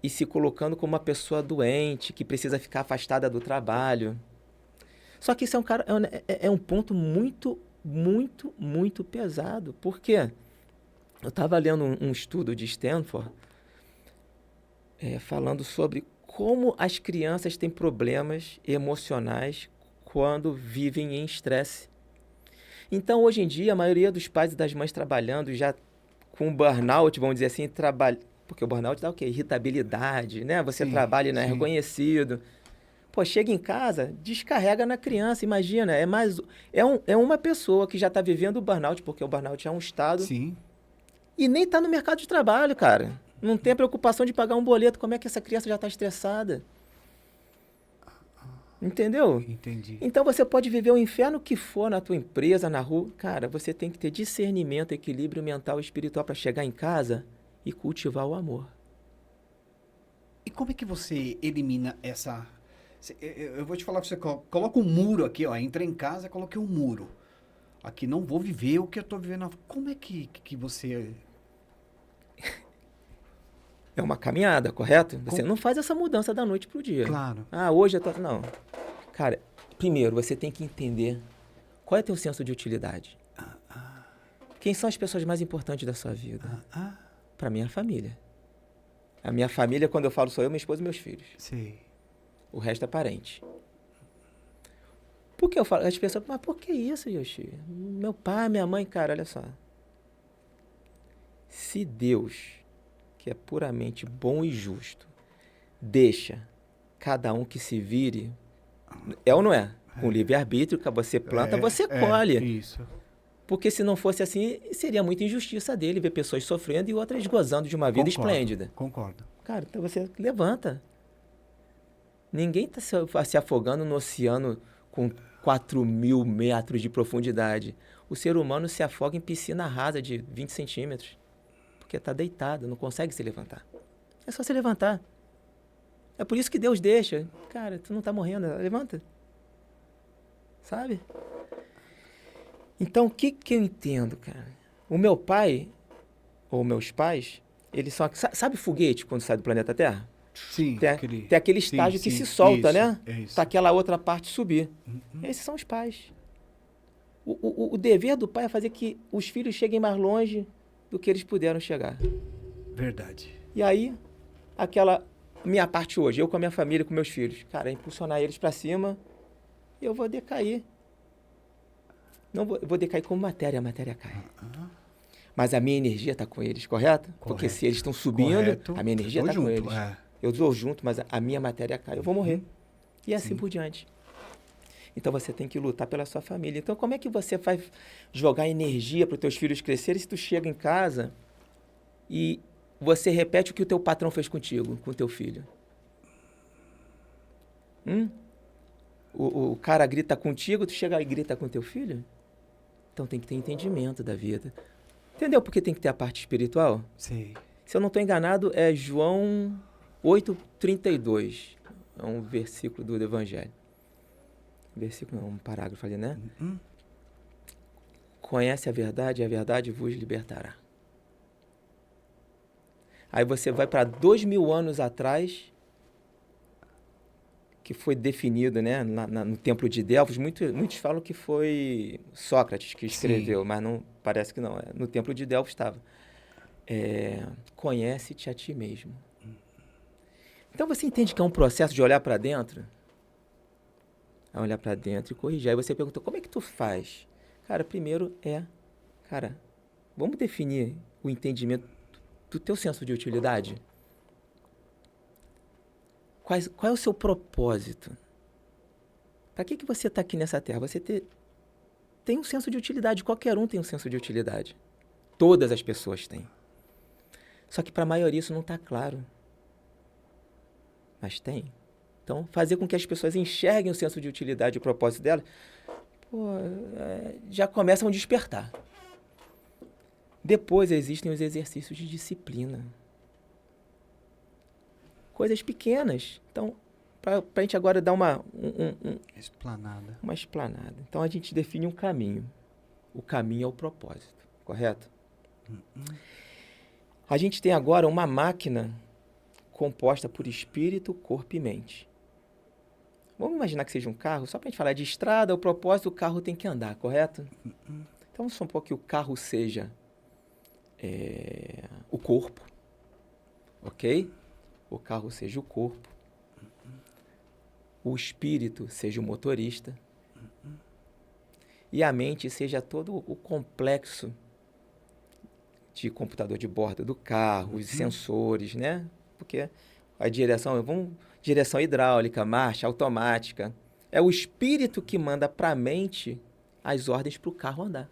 e se colocando como uma pessoa doente, que precisa ficar afastada do trabalho. Só que isso é um ponto muito, muito, muito pesado. Por quê? Eu estava lendo um estudo de Stanford falando sobre como as crianças têm problemas emocionais quando vivem em estresse. Então, hoje em dia, a maioria dos pais e das mães trabalhando já com burnout, vamos dizer assim, porque o burnout dá o quê? Irritabilidade, né? Você Sim, trabalha e não é sim. reconhecido. Pô, chega em casa, descarrega na criança, imagina. É uma pessoa que já está vivendo o burnout, porque o burnout é um estado, Sim. e nem está no mercado de trabalho, cara. Não tem a preocupação de pagar um boleto. Como é que essa criança já está estressada? Entendeu? Entendi. Então você pode viver o inferno que for na tua empresa, na rua. Cara, você tem que ter discernimento, equilíbrio mental e espiritual para chegar em casa e cultivar o amor. E como é que você elimina essa... Eu vou te falar pra você, coloca um muro aqui, ó. Entrei em casa, coloquei um muro. Aqui não vou viver o que eu tô vivendo. Como é que você... É uma caminhada, correto? Você não faz essa mudança da noite pro dia. Claro. Ah, hoje eu tô... Não. Cara, primeiro você tem que entender qual é teu senso de utilidade. Quem são as pessoas mais importantes da sua vida? Para mim, a família. A minha família, quando eu falo, sou eu, minha esposa e meus filhos. Sei. O resto é parente. Por que eu falo? As pessoas, mas por que isso, Yoshi? Meu pai, minha mãe, cara, olha só. Se Deus, que é puramente bom e justo, deixa cada um que se vire, é ou não é? Com livre-arbítrio, que você planta, você colhe. Isso. Porque se não fosse assim, seria muita injustiça dele ver pessoas sofrendo e outras gozando de uma vida esplêndida. Concordo. Cara, então você levanta. Ninguém está se afogando no oceano com 4.000 metros de profundidade. O ser humano se afoga em piscina rasa de 20 centímetros. Porque está deitado, não consegue se levantar. É só se levantar. É por isso que Deus deixa. Cara, tu não está morrendo, levanta. Sabe? Então, o que eu entendo, cara? O meu pai, ou meus pais, eles são... Sabe foguete quando sai do planeta Terra? Sim. Tem aquele estágio que se solta, isso, né? É isso. Para aquela outra parte subir. Esses são os pais. O dever do pai é fazer que os filhos cheguem mais longe do que eles puderam chegar. Verdade. E aí, aquela minha parte hoje, eu com a minha família, com meus filhos, cara, é impulsionar eles para cima e eu vou decair. Não vou decair como matéria, a matéria cai. Mas a minha energia está com eles, correto? Porque se eles estão subindo, a minha energia está com eles. Eu estou junto, mas a minha matéria cai. Eu vou morrer. E assim por diante. Então você tem que lutar pela sua família. Então como é que você vai jogar energia para os teus filhos crescerem se tu chega em casa e você repete o que o teu patrão fez contigo, com o teu filho? O cara grita contigo, tu chega e grita com o teu filho? Então tem que ter entendimento da vida. Entendeu por que tem que ter a parte espiritual? Sim. Se eu não estou enganado, é João 8:32. É um versículo do Evangelho. Versículo não, um parágrafo ali, né? Conhece a verdade e a verdade vos libertará. Aí você vai para 2.000 anos atrás, que foi definido, né, no Templo de Delfos. Muitos falam que foi Sócrates que escreveu, mas não, parece que não. No Templo de Delfos estava. Conhece-te a ti mesmo. Então você entende que é um processo de olhar para dentro? É olhar para dentro e corrigir. Aí você pergunta, como é que tu faz? Cara, primeiro vamos definir o entendimento do teu senso de utilidade? Qual é o seu propósito? Para que você está aqui nessa terra? Você tem um senso de utilidade. Qualquer um tem um senso de utilidade. Todas as pessoas têm. Só que para a maioria isso não está claro. Mas tem. Então, fazer com que as pessoas enxerguem o senso de utilidade e o propósito delas, já começa a despertar. Depois existem os exercícios de disciplina. Coisas pequenas. Então, para a gente agora dar uma Explanada. Uma explanada. Então, a gente define um caminho. O caminho é o propósito, correto? A gente tem agora uma máquina composta por espírito, corpo e mente. Vamos imaginar que seja um carro, só para a gente falar de estrada, o propósito, o carro tem que andar, correto? Então, vamos supor que o carro seja o corpo, ok? O carro seja o corpo, o espírito seja o motorista e a mente seja todo o complexo de computador de bordo do carro, os sensores, né? Porque a direção hidráulica, marcha automática. É o espírito que manda para a mente as ordens para o carro andar.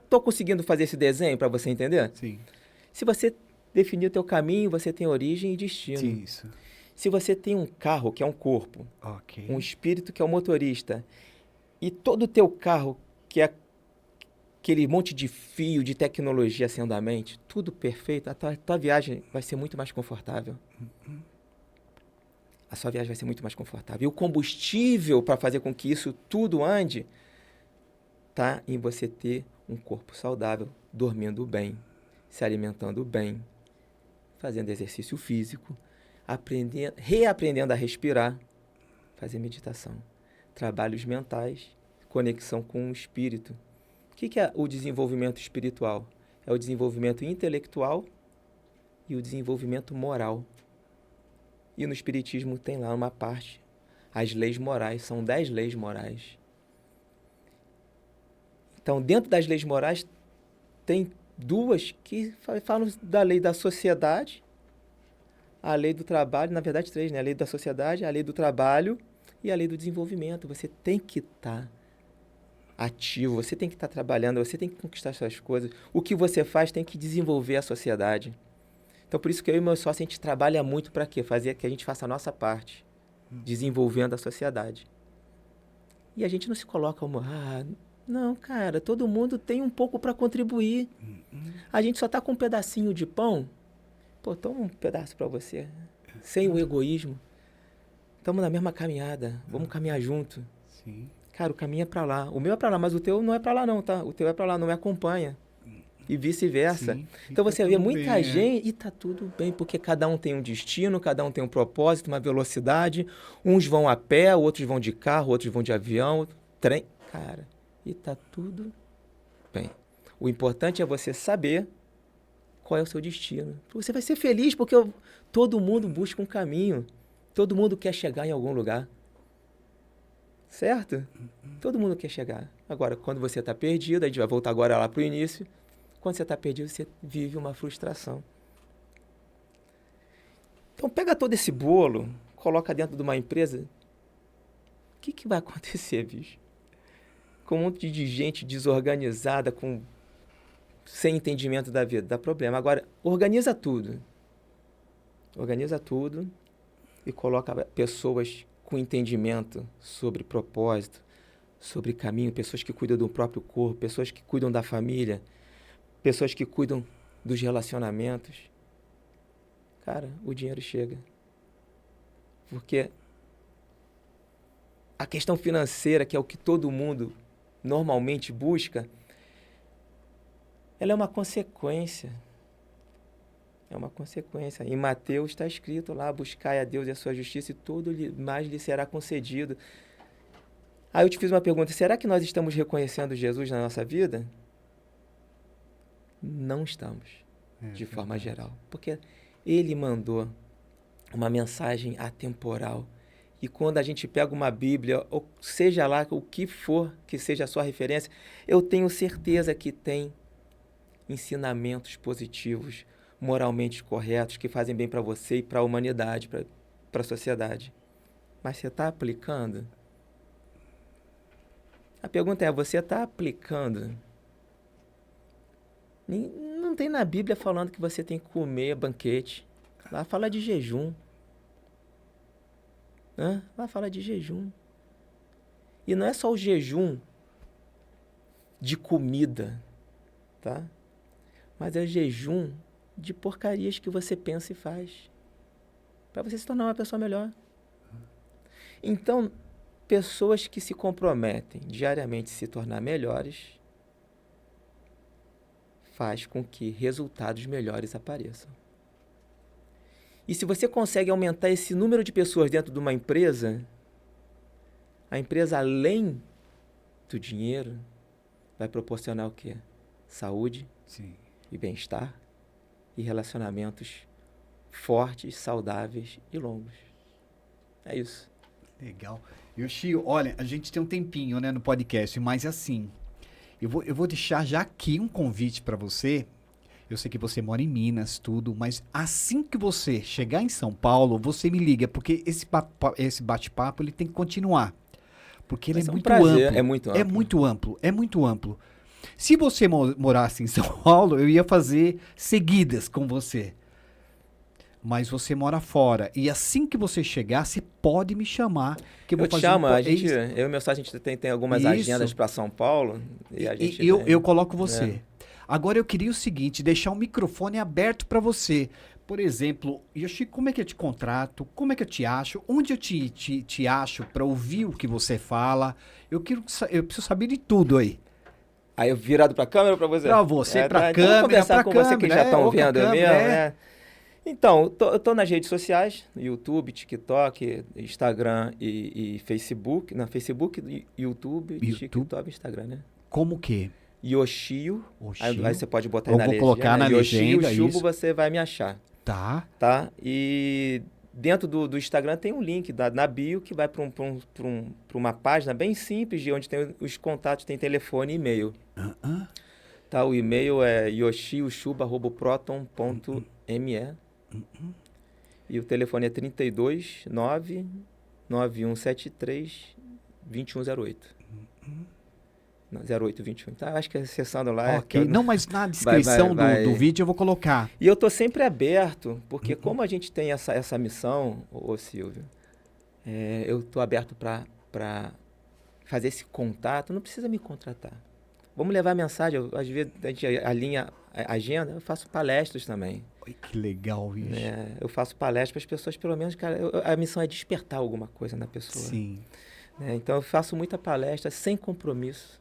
Tô conseguindo fazer esse desenho para você entender? Sim. Se você definir o teu caminho, você tem origem e destino. Sim, isso. Se você tem um carro, que é um corpo, um espírito, que é o motorista, e todo o teu carro, que é aquele monte de fio, de tecnologia sendo a mente, tudo perfeito, a tua viagem vai ser muito mais confortável. A sua viagem vai ser muito mais confortável. E o combustível para fazer com que isso tudo ande está em você ter um corpo saudável, dormindo bem, se alimentando bem, fazendo exercício físico, reaprendendo a respirar, fazer meditação, trabalhos mentais, conexão com o espírito. O que é o desenvolvimento espiritual? É o desenvolvimento intelectual e o desenvolvimento moral. E no espiritismo tem lá uma parte, as leis morais, são 10 leis morais. Então, dentro das leis morais, tem 2 que falam da lei da sociedade, a lei do trabalho, na verdade 3, né? A lei da sociedade, a lei do trabalho e a lei do desenvolvimento. Você tem que estar ativo, você tem que estar trabalhando, você tem que conquistar suas coisas. O que você faz tem que desenvolver a sociedade. Então, por isso que eu e meu sócio, a gente trabalha muito para quê? Fazer que a gente faça a nossa parte, desenvolvendo a sociedade. E a gente não se coloca como, não, cara, todo mundo tem um pouco para contribuir. A gente só está com um pedacinho de pão. Pô, toma um pedaço para você. Sem o egoísmo. Estamos na mesma caminhada. Vamos caminhar junto. Sim. Cara, o caminho é para lá. O meu é para lá, mas o teu não é para lá não, tá? O teu é para lá, não me acompanha. E vice-versa. Sim, então tá você vê tudo muita bem, gente e tá tudo bem, porque cada um tem um destino, cada um tem um propósito, uma velocidade. Uns vão a pé, outros vão de carro, outros vão de avião, trem. Cara, e tá tudo bem. O importante é você saber qual é o seu destino. Você vai ser feliz porque todo mundo busca um caminho. Todo mundo quer chegar em algum lugar. Certo? Todo mundo quer chegar. Agora, quando você está perdido, a gente vai voltar agora lá para o início. Quando você está perdido, você vive uma frustração. Então, pega todo esse bolo, coloca dentro de uma empresa. O que vai acontecer, bicho? Com um monte de gente desorganizada, sem entendimento da vida, dá problema. Agora, organiza tudo. Organiza tudo e coloca pessoas com entendimento sobre propósito, sobre caminho, pessoas que cuidam do próprio corpo, pessoas que cuidam da família, pessoas que cuidam dos relacionamentos. Cara, o dinheiro chega. Porque a questão financeira, que é o que todo mundo normalmente busca, ela é uma consequência. É uma consequência. Em Mateus está escrito lá, buscai a Deus e a sua justiça e tudo mais lhe será concedido. Aí eu te fiz uma pergunta, será que nós estamos reconhecendo Jesus na nossa vida? Não estamos, de forma geral. Porque ele mandou uma mensagem atemporal. E quando a gente pega uma Bíblia, ou seja lá o que for que seja a sua referência, eu tenho certeza que tem ensinamentos positivos, moralmente corretos, que fazem bem para você e para a humanidade, para a sociedade. Mas você está aplicando? A pergunta é, você está aplicando? Não tem na Bíblia falando que você tem que comer banquete. Lá fala de jejum. Lá fala de jejum. E não é só o jejum de comida, tá? Mas é jejum de porcarias que você pensa e faz. Para você se tornar uma pessoa melhor. Então, pessoas que se comprometem diariamente a se tornar melhores, faz com que resultados melhores apareçam. E se você consegue aumentar esse número de pessoas dentro de uma empresa, a empresa, além do dinheiro, vai proporcionar o quê? Saúde. Sim. E bem-estar e relacionamentos fortes, saudáveis e longos. É isso. Legal. Yoshio, olha, a gente tem um tempinho, né, no podcast, mas assim, eu vou deixar já aqui um convite para você. Eu sei que você mora em Minas, tudo, mas assim que você chegar em São Paulo, você me liga, porque esse bate-papo ele tem que continuar. Porque ele é muito amplo. É muito amplo. É muito amplo, é muito amplo. Se você morasse em São Paulo, eu ia fazer seguidas com você. Mas você mora fora. E assim que você chegar, você pode me chamar. Que eu vou fazer chamo, eu e meu sócio, a gente tem algumas agendas para São Paulo. E a gente eu coloco você. Agora eu queria o seguinte, deixar o microfone aberto para você. Por exemplo, Yoshi, como é que eu te contrato? Como é que eu te acho? Onde eu te acho para ouvir o que você fala? Eu preciso saber de tudo aí. Aí eu virado para a câmera ou para você? Para você, para a então câmera, vou conversar com câmera, você que já estão vendo câmera, mesmo, né? Então, eu tô nas redes sociais, YouTube, TikTok, Instagram e Facebook. Na Facebook, YouTube, TikTok e Instagram, né? Como que? Yoshio. Aí você pode botar aí na legenda. Vou colocar na legenda, Yoshio, isso. você vai me achar. Tá. E dentro do Instagram tem um link na bio que vai para uma página bem simples, de onde tem os contatos, tem telefone e e-mail. Tá, o e-mail é yoshiochuba@proton.me. E o telefone é 32 99173 2108. 0821. Tá, acho que acessando lá. Ok, não, mas na descrição do vídeo eu vou colocar. E eu tô sempre aberto, porque como a gente tem essa missão, ô Silvio, eu tô aberto para fazer esse contato. Não precisa me contratar. Vamos levar a mensagem. Às vezes a gente alinha a agenda, eu faço palestras também. Que legal isso. Eu faço palestras para as pessoas, pelo menos, cara, a missão é despertar alguma coisa na pessoa. Sim. Então eu faço muita palestra sem compromisso,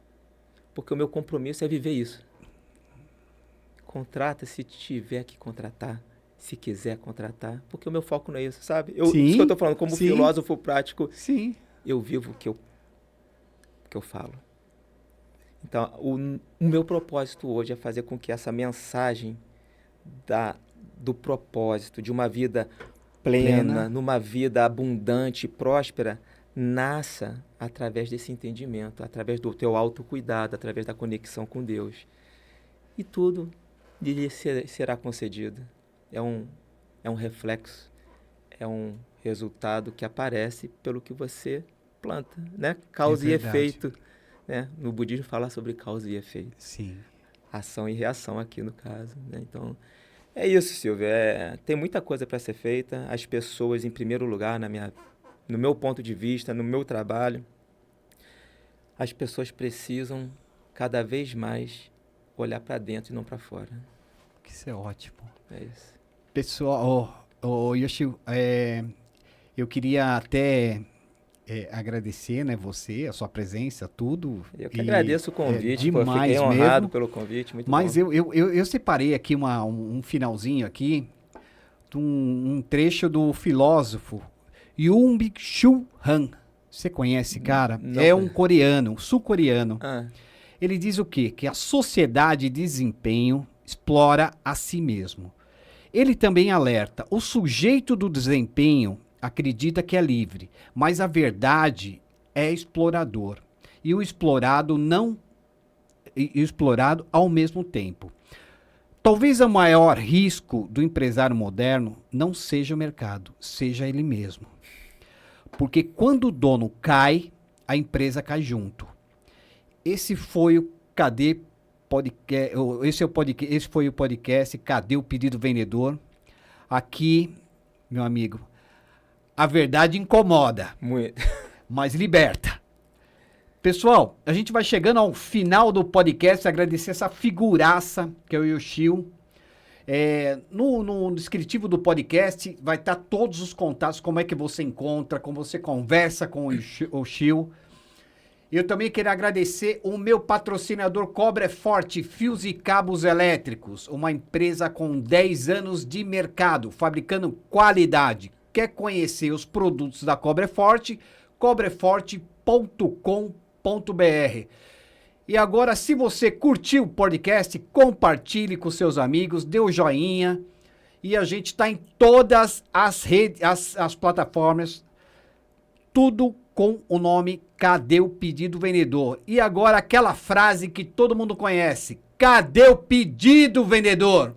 porque o meu compromisso é viver isso. Contrata se tiver que contratar, se quiser contratar, porque o meu foco não é isso, sabe? Isso que eu estou falando, como filósofo prático, eu vivo o que eu falo. Então, o meu propósito hoje é fazer com que essa mensagem do propósito, de uma vida plena, numa vida abundante e próspera, nasça através desse entendimento, através do teu autocuidado, através da conexão com Deus. E tudo lhe será concedido. É um reflexo, é um resultado que aparece pelo que você planta, né? Causa e efeito. Né? No budismo fala sobre causa e efeito. Sim. Ação e reação aqui no caso, né? Então, é isso, Silvio. Tem muita coisa para ser feita. As pessoas, em primeiro lugar, no meu ponto de vista, no meu trabalho, as pessoas precisam cada vez mais olhar para dentro e não para fora. Isso é ótimo. É isso. Pessoal, Yoshio, eu queria até agradecer, né, você, a sua presença, tudo. Eu que agradeço o convite, demais, fiquei honrado mesmo, pelo convite, muito mas bom. eu separei aqui um finalzinho aqui, um trecho do filósofo Byung-Chul Han. Você conhece, cara? Não, é um coreano, sul-coreano. Ele diz o quê? Que a sociedade de desempenho explora a si mesmo. Ele também alerta, o sujeito do desempenho acredita que é livre, mas a verdade é explorador. E o explorado explorado ao mesmo tempo. Talvez o maior risco do empresário moderno não seja o mercado, seja ele mesmo. Porque quando o dono cai, a empresa cai junto. Esse foi o Cadê Podcast, esse foi o podcast Cadê o Pedido Vendedor? Aqui, meu amigo, a verdade incomoda, mas liberta. Pessoal, a gente vai chegando ao final do podcast, agradecer essa figuraça que é o Yoshio. No descritivo do podcast vai estar todos os contatos, como é que você encontra, como você conversa com o Yoshio. Eu também quero agradecer o meu patrocinador Cobra Forte Fios e Cabos Elétricos, uma empresa com 10 anos de mercado, fabricando qualidade. Quer conhecer os produtos da Cobra Forte? cobreforte.com.br. E agora, se você curtiu o podcast, compartilhe com seus amigos, dê o joinha. E a gente está em todas as redes, as plataformas. tudo com o nome Cadê o Pedido Vendedor? E agora aquela frase que todo mundo conhece: cadê o pedido vendedor?